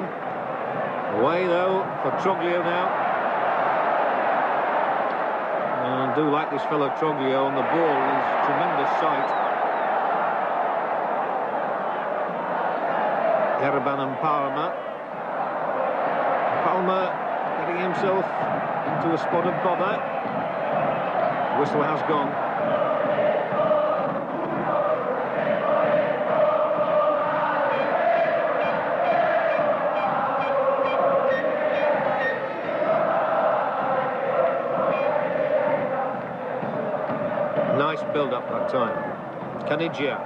A: away though for Troglio now. And I do like this fellow Troglio on the ball. He's a tremendous sight. Erban and Palma. Palma getting himself into a spot of bother. Whistle has gone. Nice build-up that time. Caniggia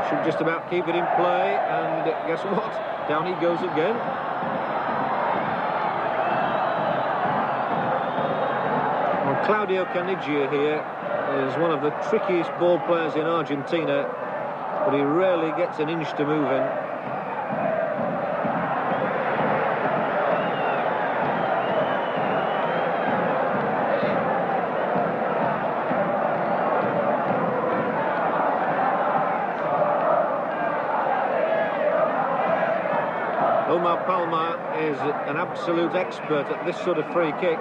A: should just about keep it in play, and guess what? Down he goes again. Well, Claudio Caniggia here is one of the trickiest ball players in Argentina, but he rarely gets an inch to move in. Palma is an absolute expert at this sort of free kick.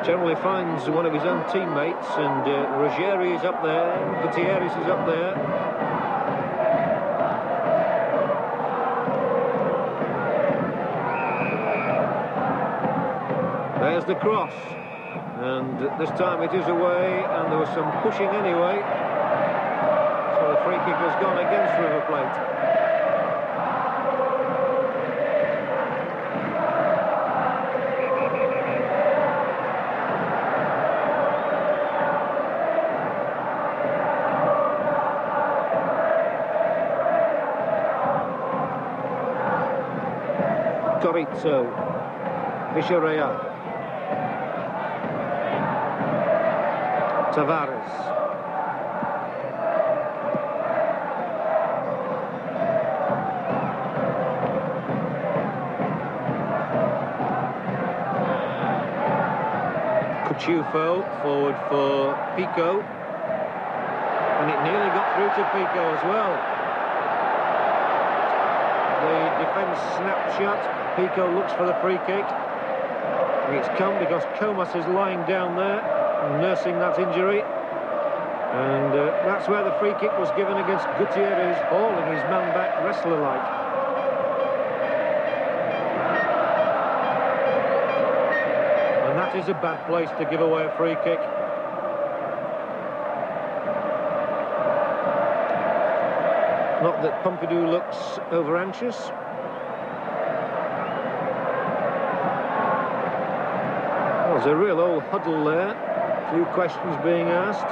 A: Generally finds one of his own teammates, and Ruggeri is up there, Gutierrez is up there. There's the cross. And this time it is away, and there was some pushing anyway. So the free kick has gone against River Plate. Corizzo, Vichareal, Tavares, Cuchufo forward for Pico, and it nearly got through to Pico as well. The defence snapped shut. Pico looks for the free kick. It's come because Comas is lying down there, nursing that injury. And that's where the free kick was given against Gutierrez, hauling his man back wrestler-like. And that is a bad place to give away a free kick. Not that Pompidou looks over-anxious. There's a real old huddle there. A few questions being asked.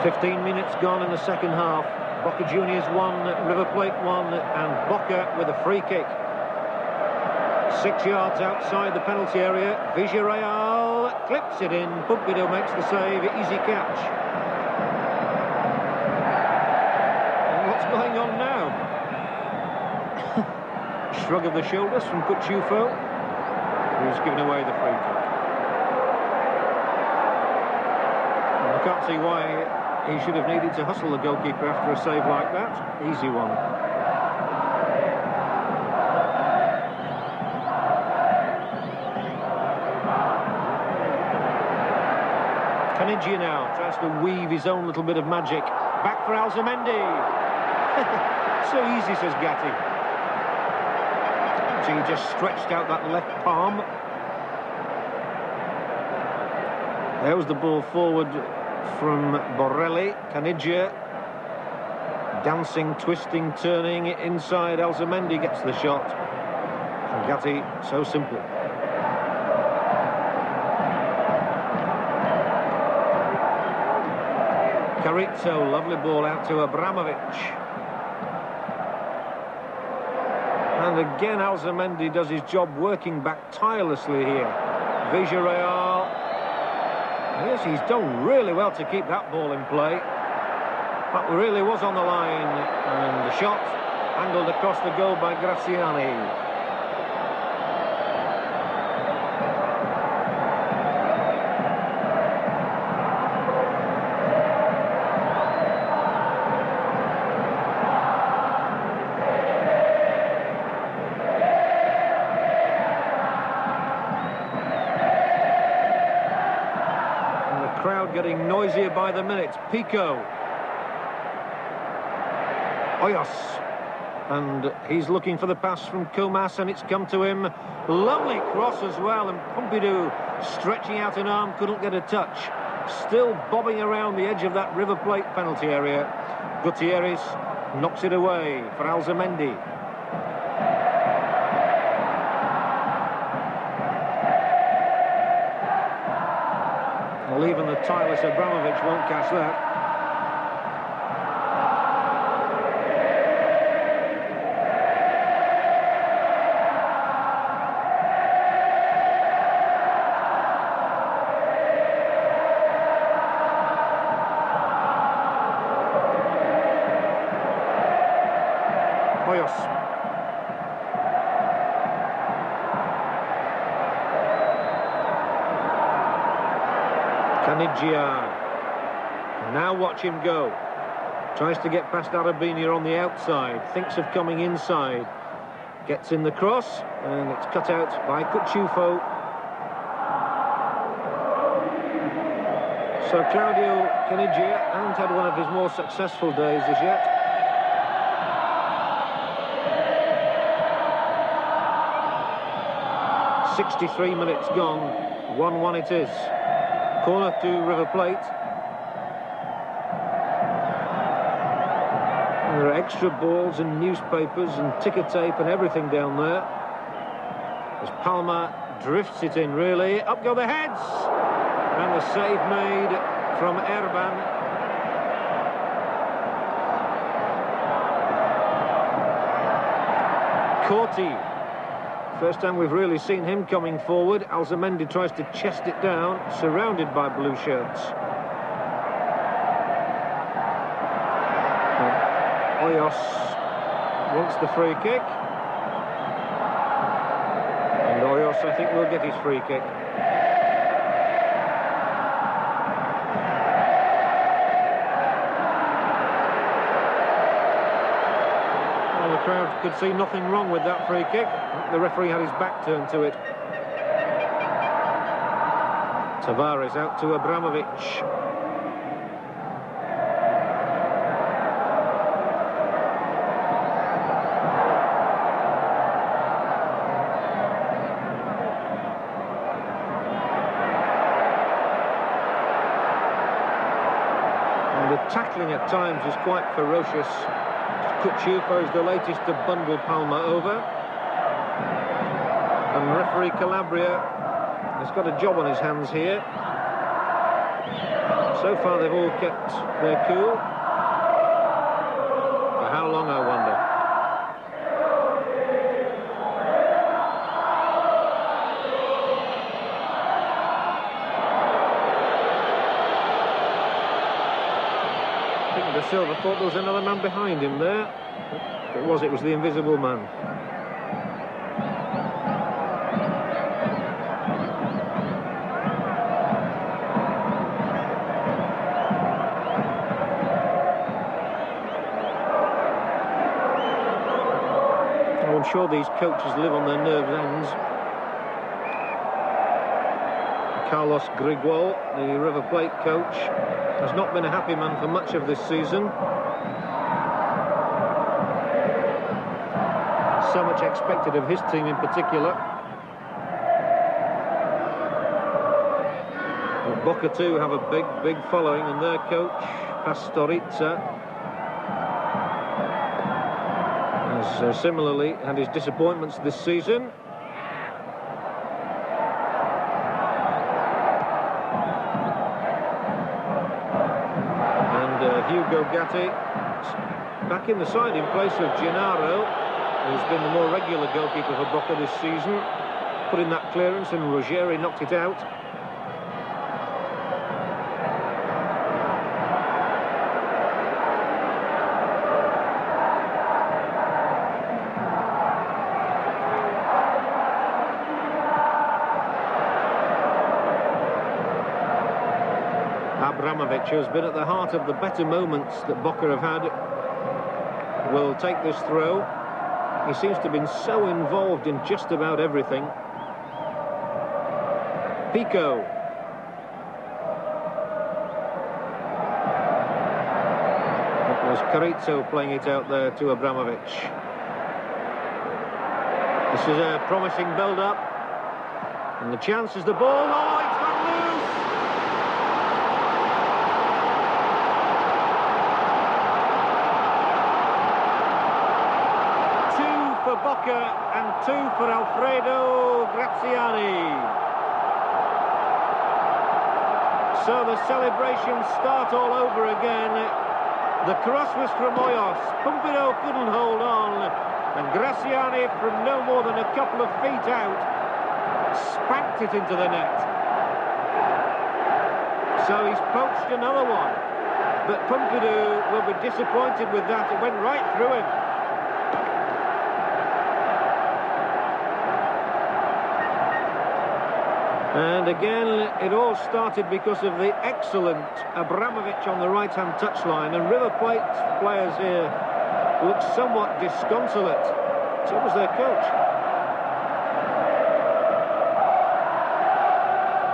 A: .15 minutes gone in the second half. Boca Juniors 1, River Plate 1, and Boca with a free kick. 6 yards outside the penalty area. Vichareal clips it in. Pompidou makes the save. Easy catch. And what's going on now? Shrug of the shoulders from Cuchufo, who's given away the free kick. I can't see why he should have needed to hustle the goalkeeper after a save like that. Easy one. Canigia now tries to weave his own little bit of magic. Back for Alzamendi. So easy, says Gatti. So he just stretched out that left palm. There was the ball forward from Borelli. Canigia dancing, twisting, turning inside. Alzamendi gets the shot. And Gatti, so simple. Carizzo, lovely ball out to Abramovich. And again Alzamendi does his job working back tirelessly here. Vichareal. Yes, he's done really well to keep that ball in play. That really was on the line. And the shot angled across the goal by Graciani. Getting noisier by the minute. Pico. Hoyos. And he's looking for the pass from Comas, and it's come to him. Lovely cross as well, and Pompidou stretching out an arm, couldn't get a touch. Still bobbing around the edge of that River Plate penalty area. Gutierrez knocks it away for Alzamendi. Well, even the tireless Abramovich won't catch that. Hoyos. Canigia. Now watch him go. Tries to get past Arabina on the outside. Thinks of coming inside. Gets in the cross, and it's cut out by Cucciufo. So Claudio Caniggia hasn't had one of his more successful days as yet. "63 minutes gone, 1-1 it is. Corner to River Plate. And there are extra balls and newspapers and ticker tape and everything down there. As Palma drifts it in, really. Up go the heads! And the save made from Erban. Corti. First time we've really seen him coming forward. Alzamendi tries to chest it down, surrounded by blue shirts. Hoyos wants the free kick. And Hoyos, I think, will get his free kick. The crowd could see nothing wrong with that free kick. The referee had his back turned to it. Tavares out to Abramovich. And the tackling at times is quite ferocious. Cucciufo is the latest to bundle Palma over. And referee Calabria has got a job on his hands here. So far they've all kept their cool. For how long, I wonder? I think De Silva thought there was another man behind him there. It was the invisible man. I'm sure these coaches live on their nerves' ends. Carlos Griguol, the River Plate coach, has not been a happy man for much of this season. So much expected of his team in particular. But Boca too have a big following, and their coach, Pastoriza, has similarly had his disappointments this season. And Hugo Gatti back in the side in place of Gennaro, who's been the more regular goalkeeper for Boca this season. Put in that clearance and Ruggeri knocked it out. Abramovich, who's been at the heart of the better moments that Boca have had, will take this throw. He seems to have been so involved in just about everything. Pico. It was Carrizo playing it out there to Abramovich. This is a promising build-up. And the chance is the ball. Oh, it's gone loose! Boca and 2 for Alfredo Graziani. So the celebrations start all over again. The cross was from Hoyos. Pompidou couldn't hold on, and Graciani, from no more than a couple of feet out, spanked it into the net. So he's poached another one, but Pompidou will be disappointed with that. It went right through him. And again, it all started because of the excellent Abramovich on the right-hand touchline, and River Plate's players here look somewhat disconsolate. So was their coach.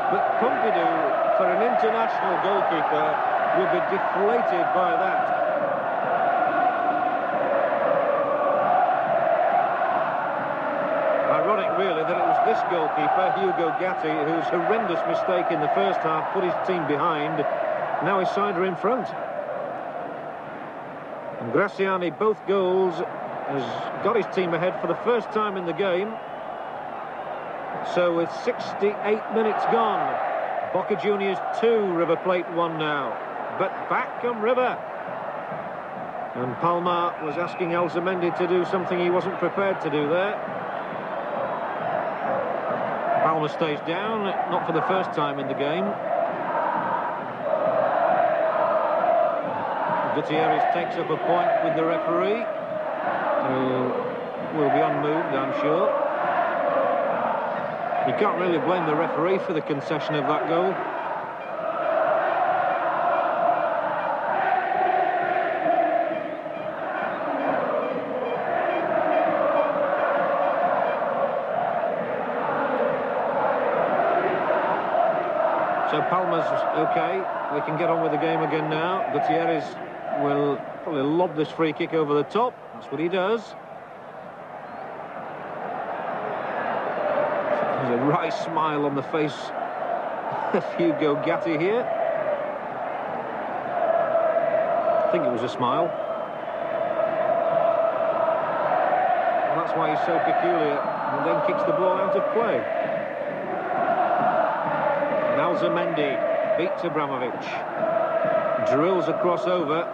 A: But Pompidou, for an international goalkeeper, would be deflated by that. Ironic, really, that it was this goalkeeper, Hugo Gatti, whose horrendous mistake in the first half put his team behind. Now his side are in front. And Graciani, both goals, has got his team ahead for the first time in the game. So with 68 minutes gone, Boca Juniors 2, River Plate 1 now. But back come River. And Palma was asking Alzamendi to do something he wasn't prepared to do there. Palma stays down, not for the first time in the game. Gutierrez takes up a point with the referee, who will be unmoved, I'm sure. You can't really blame the referee for the concession of that goal. So Palma's okay. We can get on with the game again now. Gutierrez will probably lob this free kick over the top. That's what he does. There's a wry smile on the face of Hugo Gatti here. I think it was a smile. And that's why he's so peculiar. And then kicks the ball out of play. Alzamendi beats Abramovich. Drills a crossover.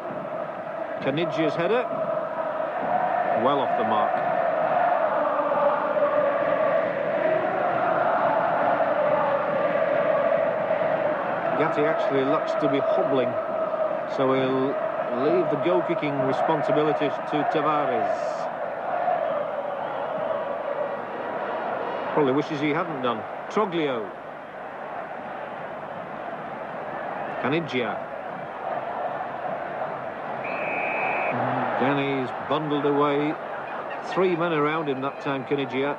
A: Caniggia's header. Well off the mark. Gatti actually looks to be hobbling, so he'll leave the goal-kicking responsibilities to Tavares. Probably wishes he hadn't done. Troglio. Caniggia. Then he's bundled away. 3 men around him that time, Caniggia.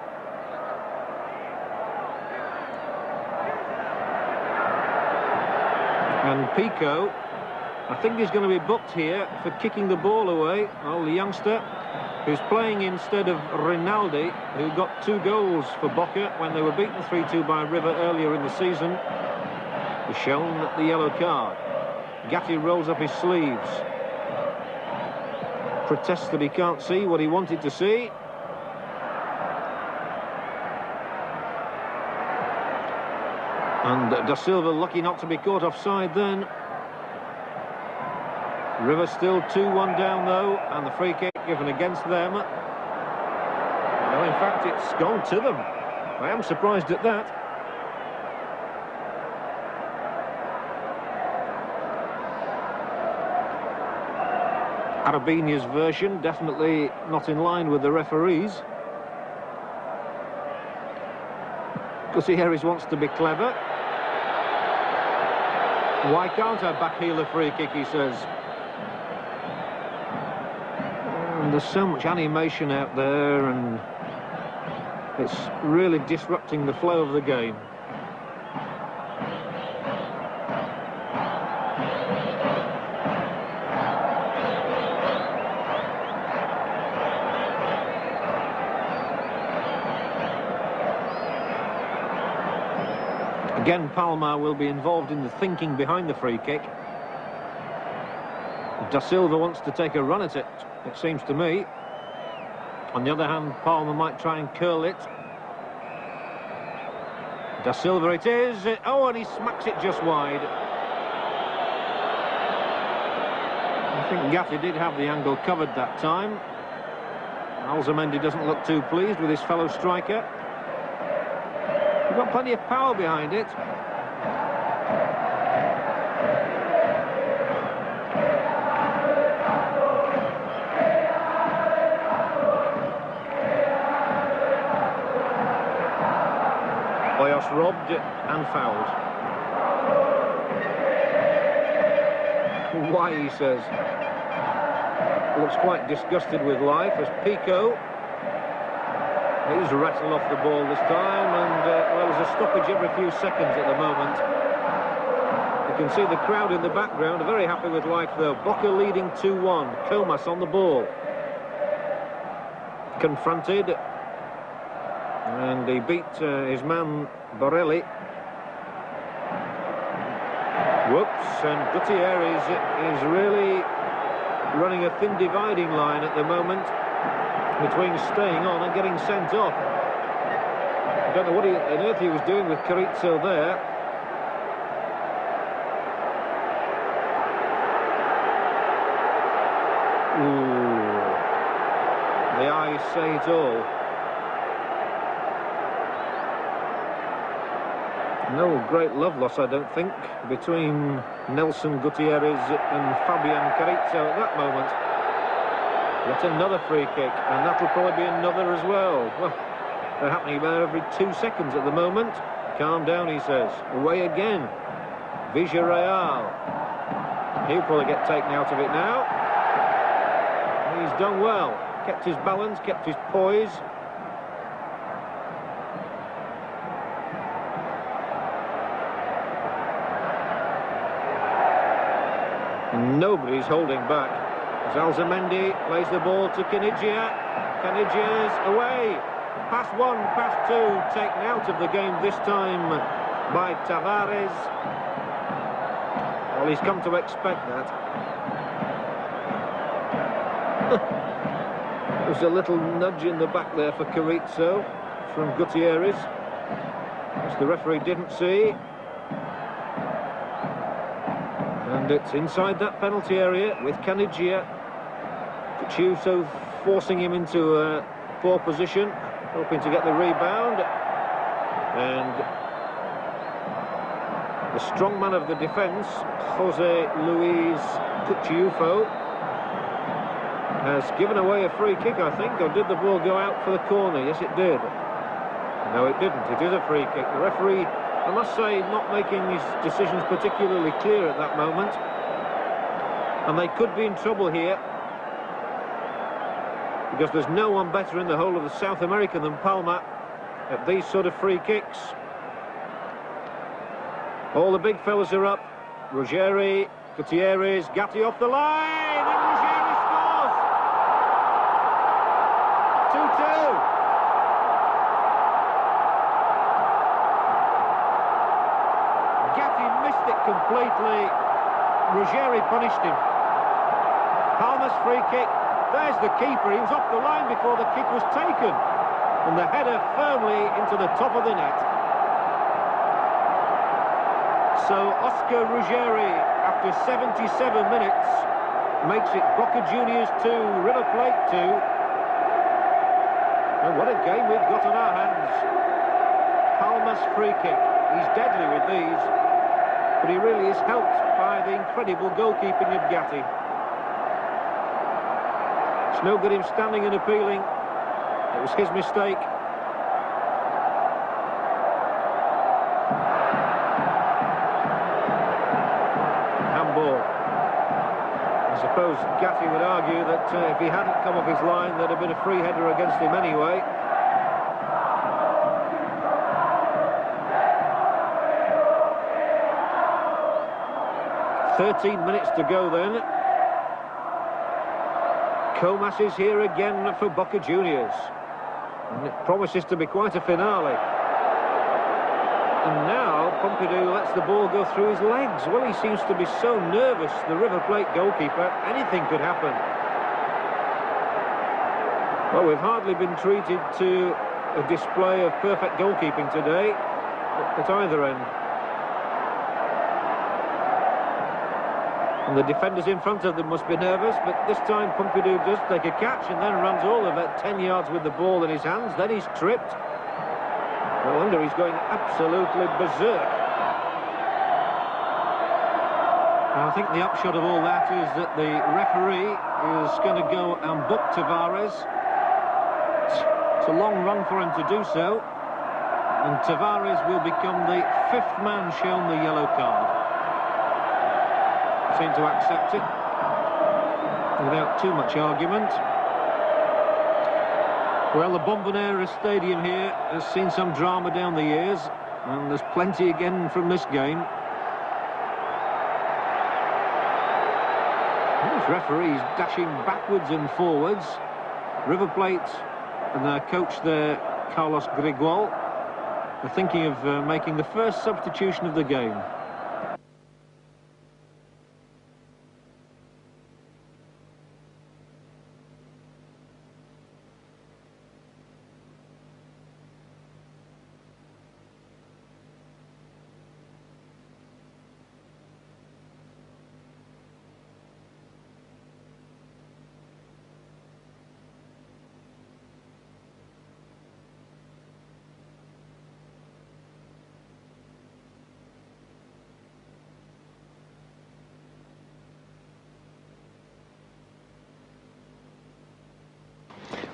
A: And Pico, I think he's going to be booked here for kicking the ball away. Oh, the youngster who's playing instead of Rinaldi, who got 2 goals for Boca when they were beaten 3-2 by River earlier in the season, is shown the yellow card. Gatti rolls up his sleeves. Protests that he can't see what he wanted to see. And Da Silva lucky not to be caught offside then. River still 2-1 down though, and the free kick given against them. Well, in fact, it's gone to them. I am surprised at that. Arabinia's version definitely not in line with the referees. Gutierrez wants to be clever. Why can't I backheel a free kick, he says. And there's so much animation out there, and it's really disrupting the flow of the game. Again, Palma will be involved in the thinking behind the free kick. Da Silva wants to take a run at it, it seems to me. On the other hand, Palma might try and curl it. Da Silva it is. Oh, and he smacks it just wide. I think Gatti did have the angle covered that time. Alzamendi doesn't look too pleased with his fellow striker. He's got plenty of power behind it. just robbed and fouled. Why, he says. Looks quite disgusted with life as Pico. He's rattling off the ball this time, and well, there's a stoppage every few seconds at the moment. You can see the crowd in the background are very happy with life, though. Boca leading 2-1. Comas on the ball. Confronted. And he beat his man Borelli. Whoops, and Gutierrez is really running a thin dividing line at the moment between staying on and getting sent off. I don't know what on earth he was doing with Carrizo there. Ooh. The eyes say it all. No great love loss, I don't think, between Nelson Gutierrez and Fabian Carrizo at that moment. Yet another free kick, and that'll probably be another as well. Well, they're happening about every 2 seconds at the moment. Calm down, he says. Away again. Villarreal. He'll probably get taken out of it now. He's done well. Kept his balance, kept his poise. Nobody's holding back. As Alzamendi plays the ball to Caniggia. Caniggia's away. Pass 1, pass 2, taken out of the game this time by Tavares. Well, he's come to expect that. There's a little nudge in the back there for Carrizo from Gutierrez, which the referee didn't see. And it's inside that penalty area with Caniggia. Carrizo forcing him into a poor position, hoping to get the rebound. And the strong man of the defence, Jose Luis Cucciufo, has given away a free kick, I think. Or did the ball go out for the corner? Yes, it did. No, it didn't. It is a free kick. The referee, I must say, not making his decisions particularly clear at that moment. And they could be in trouble here, because there's no one better in the whole of the South America than Palma at these sort of free kicks. All the big fellas are up. Ruggeri, Gutierrez, Gatti off the line, and Ruggeri scores! 2-2. Gatti missed it completely. Ruggeri punished him. Palma's free kick. There's the keeper. He was off the line before the kick was taken. And the header firmly into the top of the net. So Oscar Ruggeri, after 77 minutes, makes it Boca Juniors 2, River Plate 2. And what a game we've got on our hands. Palma's free kick. He's deadly with these, but he really is helped by the incredible goalkeeping of Gatti. It's no good him standing and appealing. It was his mistake. Handball. I suppose Gatti would argue that if he hadn't come off his line, there'd have been a free header against him anyway. "13 minutes to go then. Comas is here again for Boca Juniors. And it promises to be quite a finale. And now Pompidou lets the ball go through his legs. Well, he seems to be so nervous, the River Plate goalkeeper. Anything could happen. Well, we've hardly been treated to a display of perfect goalkeeping today at either end. And the defenders in front of them must be nervous, but this time Pompidou does take a catch and then runs all of it 10 yards with the ball in his hands. Then he's tripped. No wonder he's going absolutely berserk. And I think the upshot of all that is that the referee is going to go and book Tavares. It's a long run for him to do so. And Tavares will become the 5th man shown the yellow card. Seem to accept it without too much argument. Well, the Bombonera stadium here has seen some drama down the years, and there's plenty again from this game. This referee's dashing backwards and forwards. River Plate and their coach there, Carlos Grigual, are thinking of making the first substitution of the game.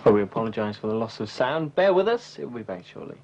B: Well, we apologise for the loss of sound. Bear with us, it will be back shortly.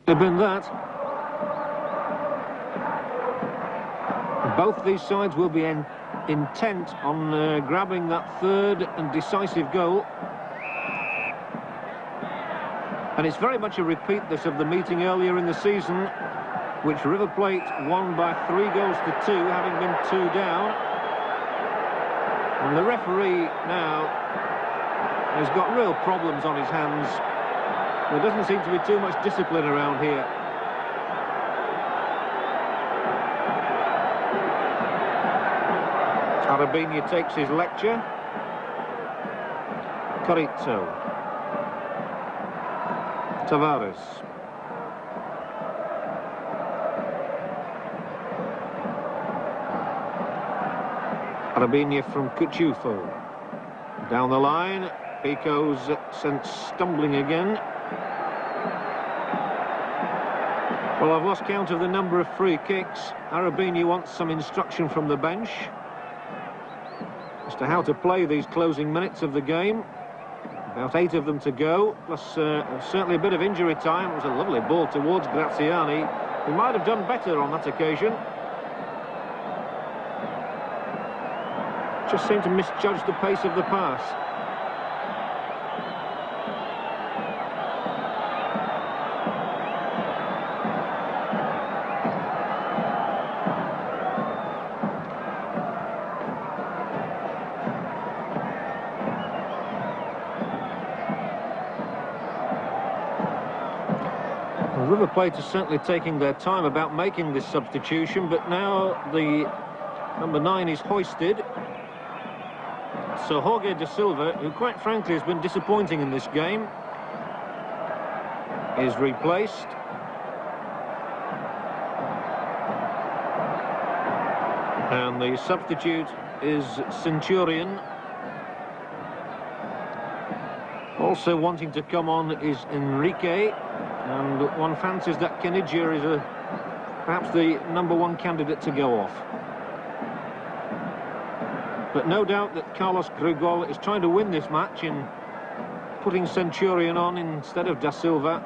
A: Have been that. Both these sides will be intent on grabbing that third and decisive goal. And it's very much a repeat this of the meeting earlier in the season, which River Plate won by 3 goals to 2, having been 2 down. And the referee now has got real problems on his hands. There doesn't seem to be too much discipline around here. Arabinia takes his lecture. Corrizzo. Tavares. Arabinia from Cuchufo. Down the line, Pico's sent stumbling again. Well, I've lost count of the number of free kicks. Arabinia wants some instruction from the bench as to how to play these closing minutes of the game. About 8 of them to go, plus certainly a bit of injury time. It was a lovely ball towards Graziani, who might have done better on that occasion. Just seemed to misjudge the pace of the pass. River Plate is certainly taking their time about making this substitution, but now the number 9 is hoisted. So Jorge da Silva, who quite frankly has been disappointing in this game, is replaced. And the substitute is Centurion. Also wanting to come on is Enrique, and one fancies that Canigia is perhaps the #1 candidate to go off. But no doubt that Carlos Grugol is trying to win this match in putting Centurion on instead of da Silva.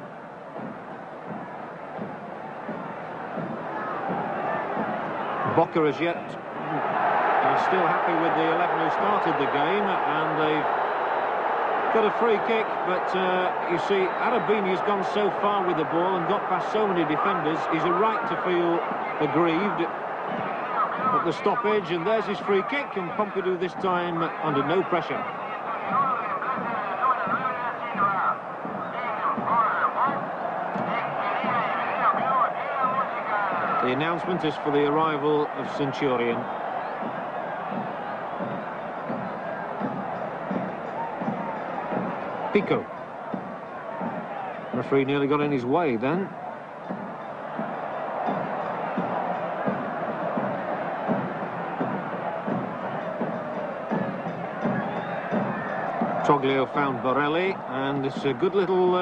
A: Boca as yet are still happy with the 11 who started the game, and they've got a free kick, but you see, Arabini's gone so far with the ball and got past so many defenders. He's a right to feel aggrieved at the stoppage, and there's his free kick, and Pompidou this time under no pressure. The announcement is for the arrival of Centurion. Pico. Referee nearly got in his way then. Troglio found Borelli, and it's a good little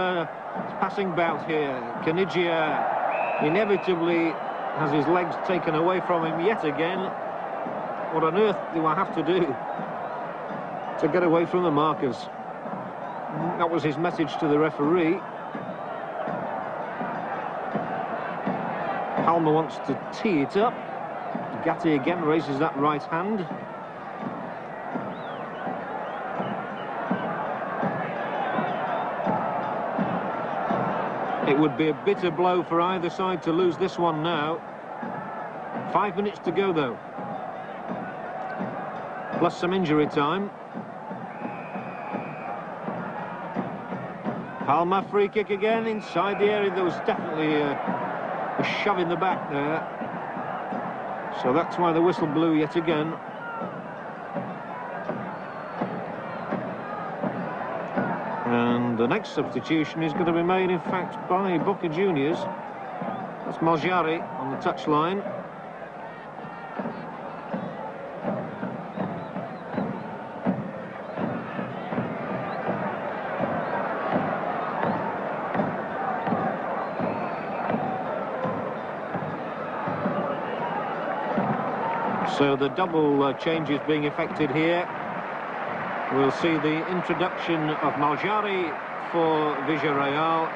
A: passing bout here. Canigia inevitably has his legs taken away from him yet again. What on earth do I have to do to get away from the markers? That was his message to the referee. Palmer wants to tee it up. Gatti again raises that right hand. It would be a bitter blow for either side to lose this one now. 5 minutes to go though, plus some injury time. Palmer, free kick again inside the area. There was definitely a shove in the back there, so that's why the whistle blew yet again. And the next substitution is going to be made, in fact, by Boca Juniors. That's Malgiari on the touchline. So the double changes being effected here. We'll see the introduction of Malgiari for Villarreal,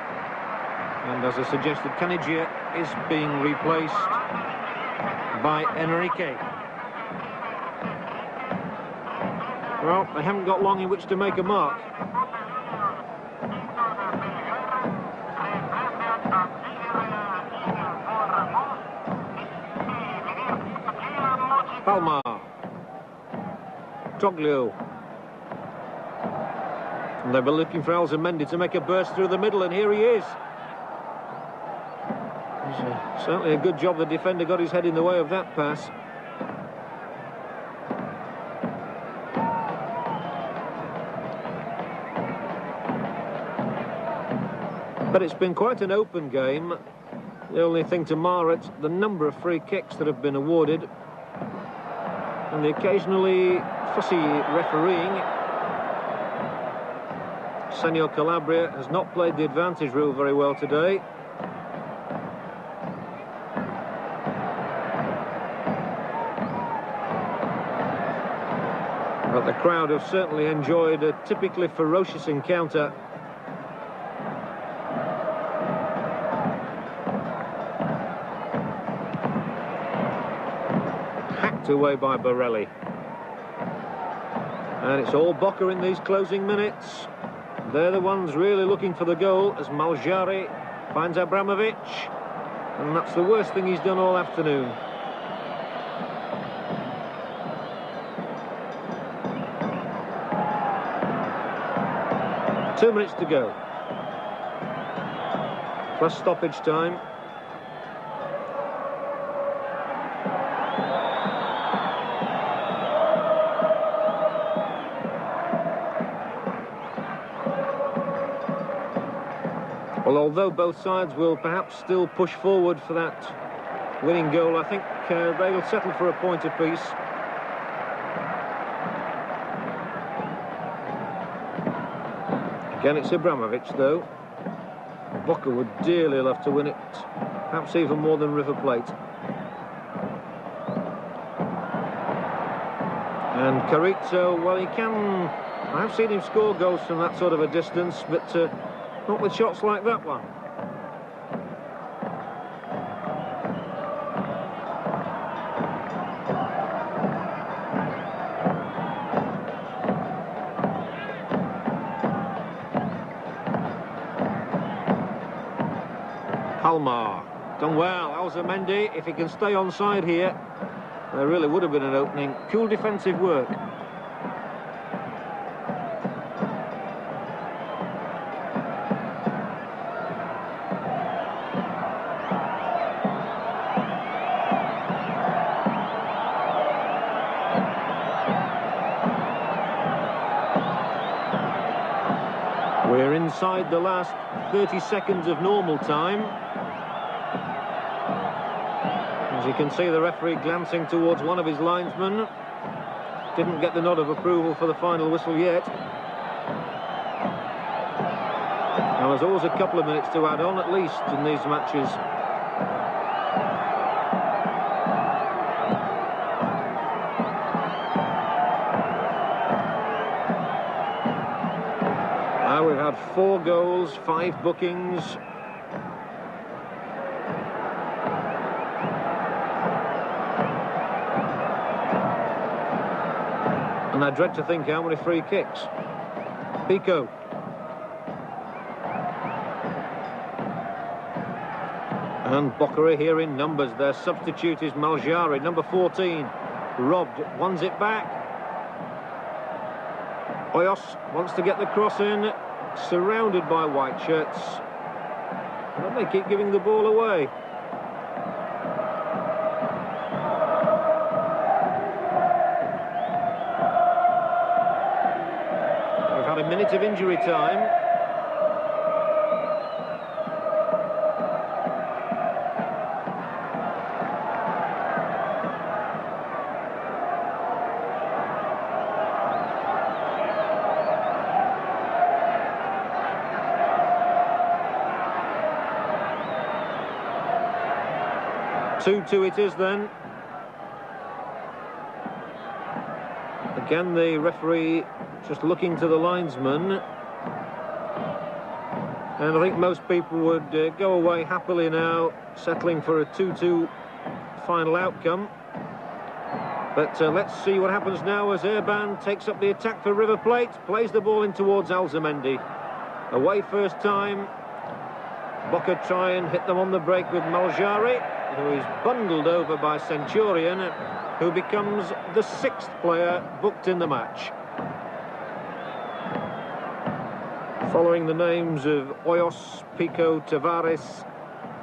A: and as I suggested, Canigia is being replaced by Enrique. Well, they haven't got long in which to make a mark. Palma, Troglio. And they'll be looking for Alzamendi to make a burst through the middle, and here he is. Certainly a good job the defender got his head in the way of that pass. But it's been quite an open game. The only thing to mar it, the number of free kicks that have been awarded, and the occasionally fussy refereeing. Senor Calabria has not played the advantage rule very well today. But the crowd have certainly enjoyed a typically ferocious encounter. Hacked away by Borelli. And it's all Boca in these closing minutes. They're the ones really looking for the goal as Malgiari finds Abramovic, and that's the worst thing he's done all afternoon. Two minutes to go, plus stoppage time. Well, although both sides will perhaps still push forward for that winning goal, I think they will settle for a point apiece. Again, it's Ibrahimovic, though. Boca would dearly love to win it, perhaps even more than River Plate. And Carrizo, well, he can... I have seen him score goals from that sort of a distance, but not with shots like that one. Palma, done well. Alzamendi, if he can stay onside here, there really would have been an opening. Cool defensive work. We're inside the last 30 seconds of normal time. As you can see, the referee glancing towards one of his linesmen. Didn't get the nod of approval for the final whistle yet. Now, there's always a couple of minutes to add on, at least, in these matches. Now we've had 4 goals, 5 bookings. And I dread to think how many free kicks. Pico. And Boca here in numbers. Their substitute is Maljari, number 14. Robbed, one's it back. Hoyos wants to get the cross in, surrounded by white shirts. And they keep giving the ball away. We've had a minute of injury time. Two it is then. Again, the referee just looking to the linesman. And I think most people would go away happily now, settling for a 2-2 final outcome. But let's see what happens now as Erban takes up the attack for River Plate, plays the ball in towards Alzamendi. Away first time. Boca try and hit them on the break with Maljari, who is bundled over by Centurion, who becomes the 6th player booked in the match. Following the names of Hoyos, Pico, Tavares,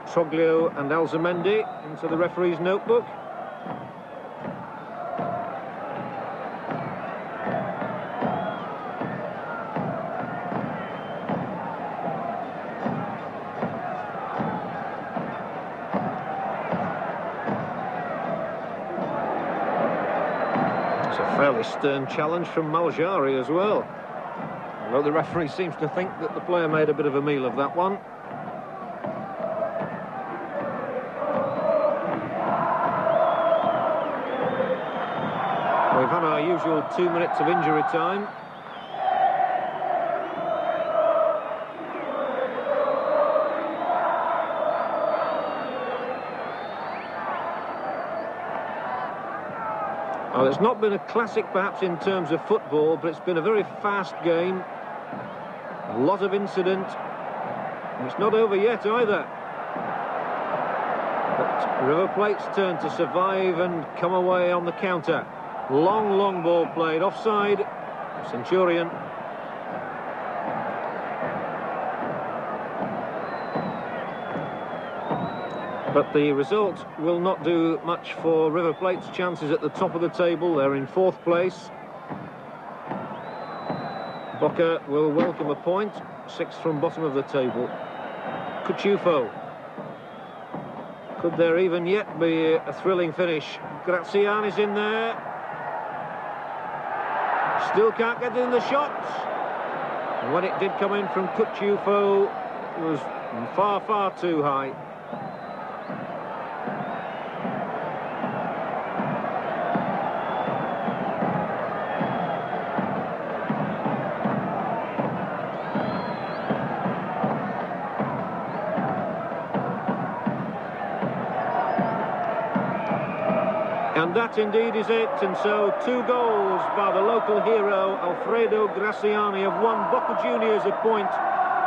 A: Troglio and Alzamendi into the referee's notebook. Fairly stern challenge from Maljari as well. Although the referee seems to think that the player made a bit of a meal of that one. We've had our usual 2 minutes of injury time. Well, it's not been a classic perhaps in terms of football, but it's been a very fast game. A lot of incident. And it's not over yet either. But River Plate's turn to survive and come away on the counter. Long ball played offside. Centurion. But the result will not do much for River Plate's chances at the top of the table. They're in 4th place. Boca will welcome a point, 6th from bottom of the table. Cuchufo. Could there even yet be a thrilling finish? Graciani's in there. Still can't get in the shots. And when it did come in from Cuchufo, it was far, far too high. And that indeed is it, and so 2 goals by the local hero, Alfredo Graciani, have won Boca Juniors a point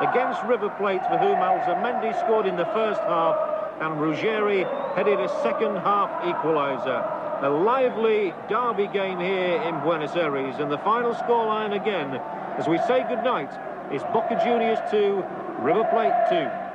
A: against River Plate, for whom Alzamendi scored in the first half, and Ruggeri headed a second-half equaliser. A lively derby game here in Buenos Aires, and the final scoreline again, as we say goodnight, is Boca Juniors 2, River Plate 2.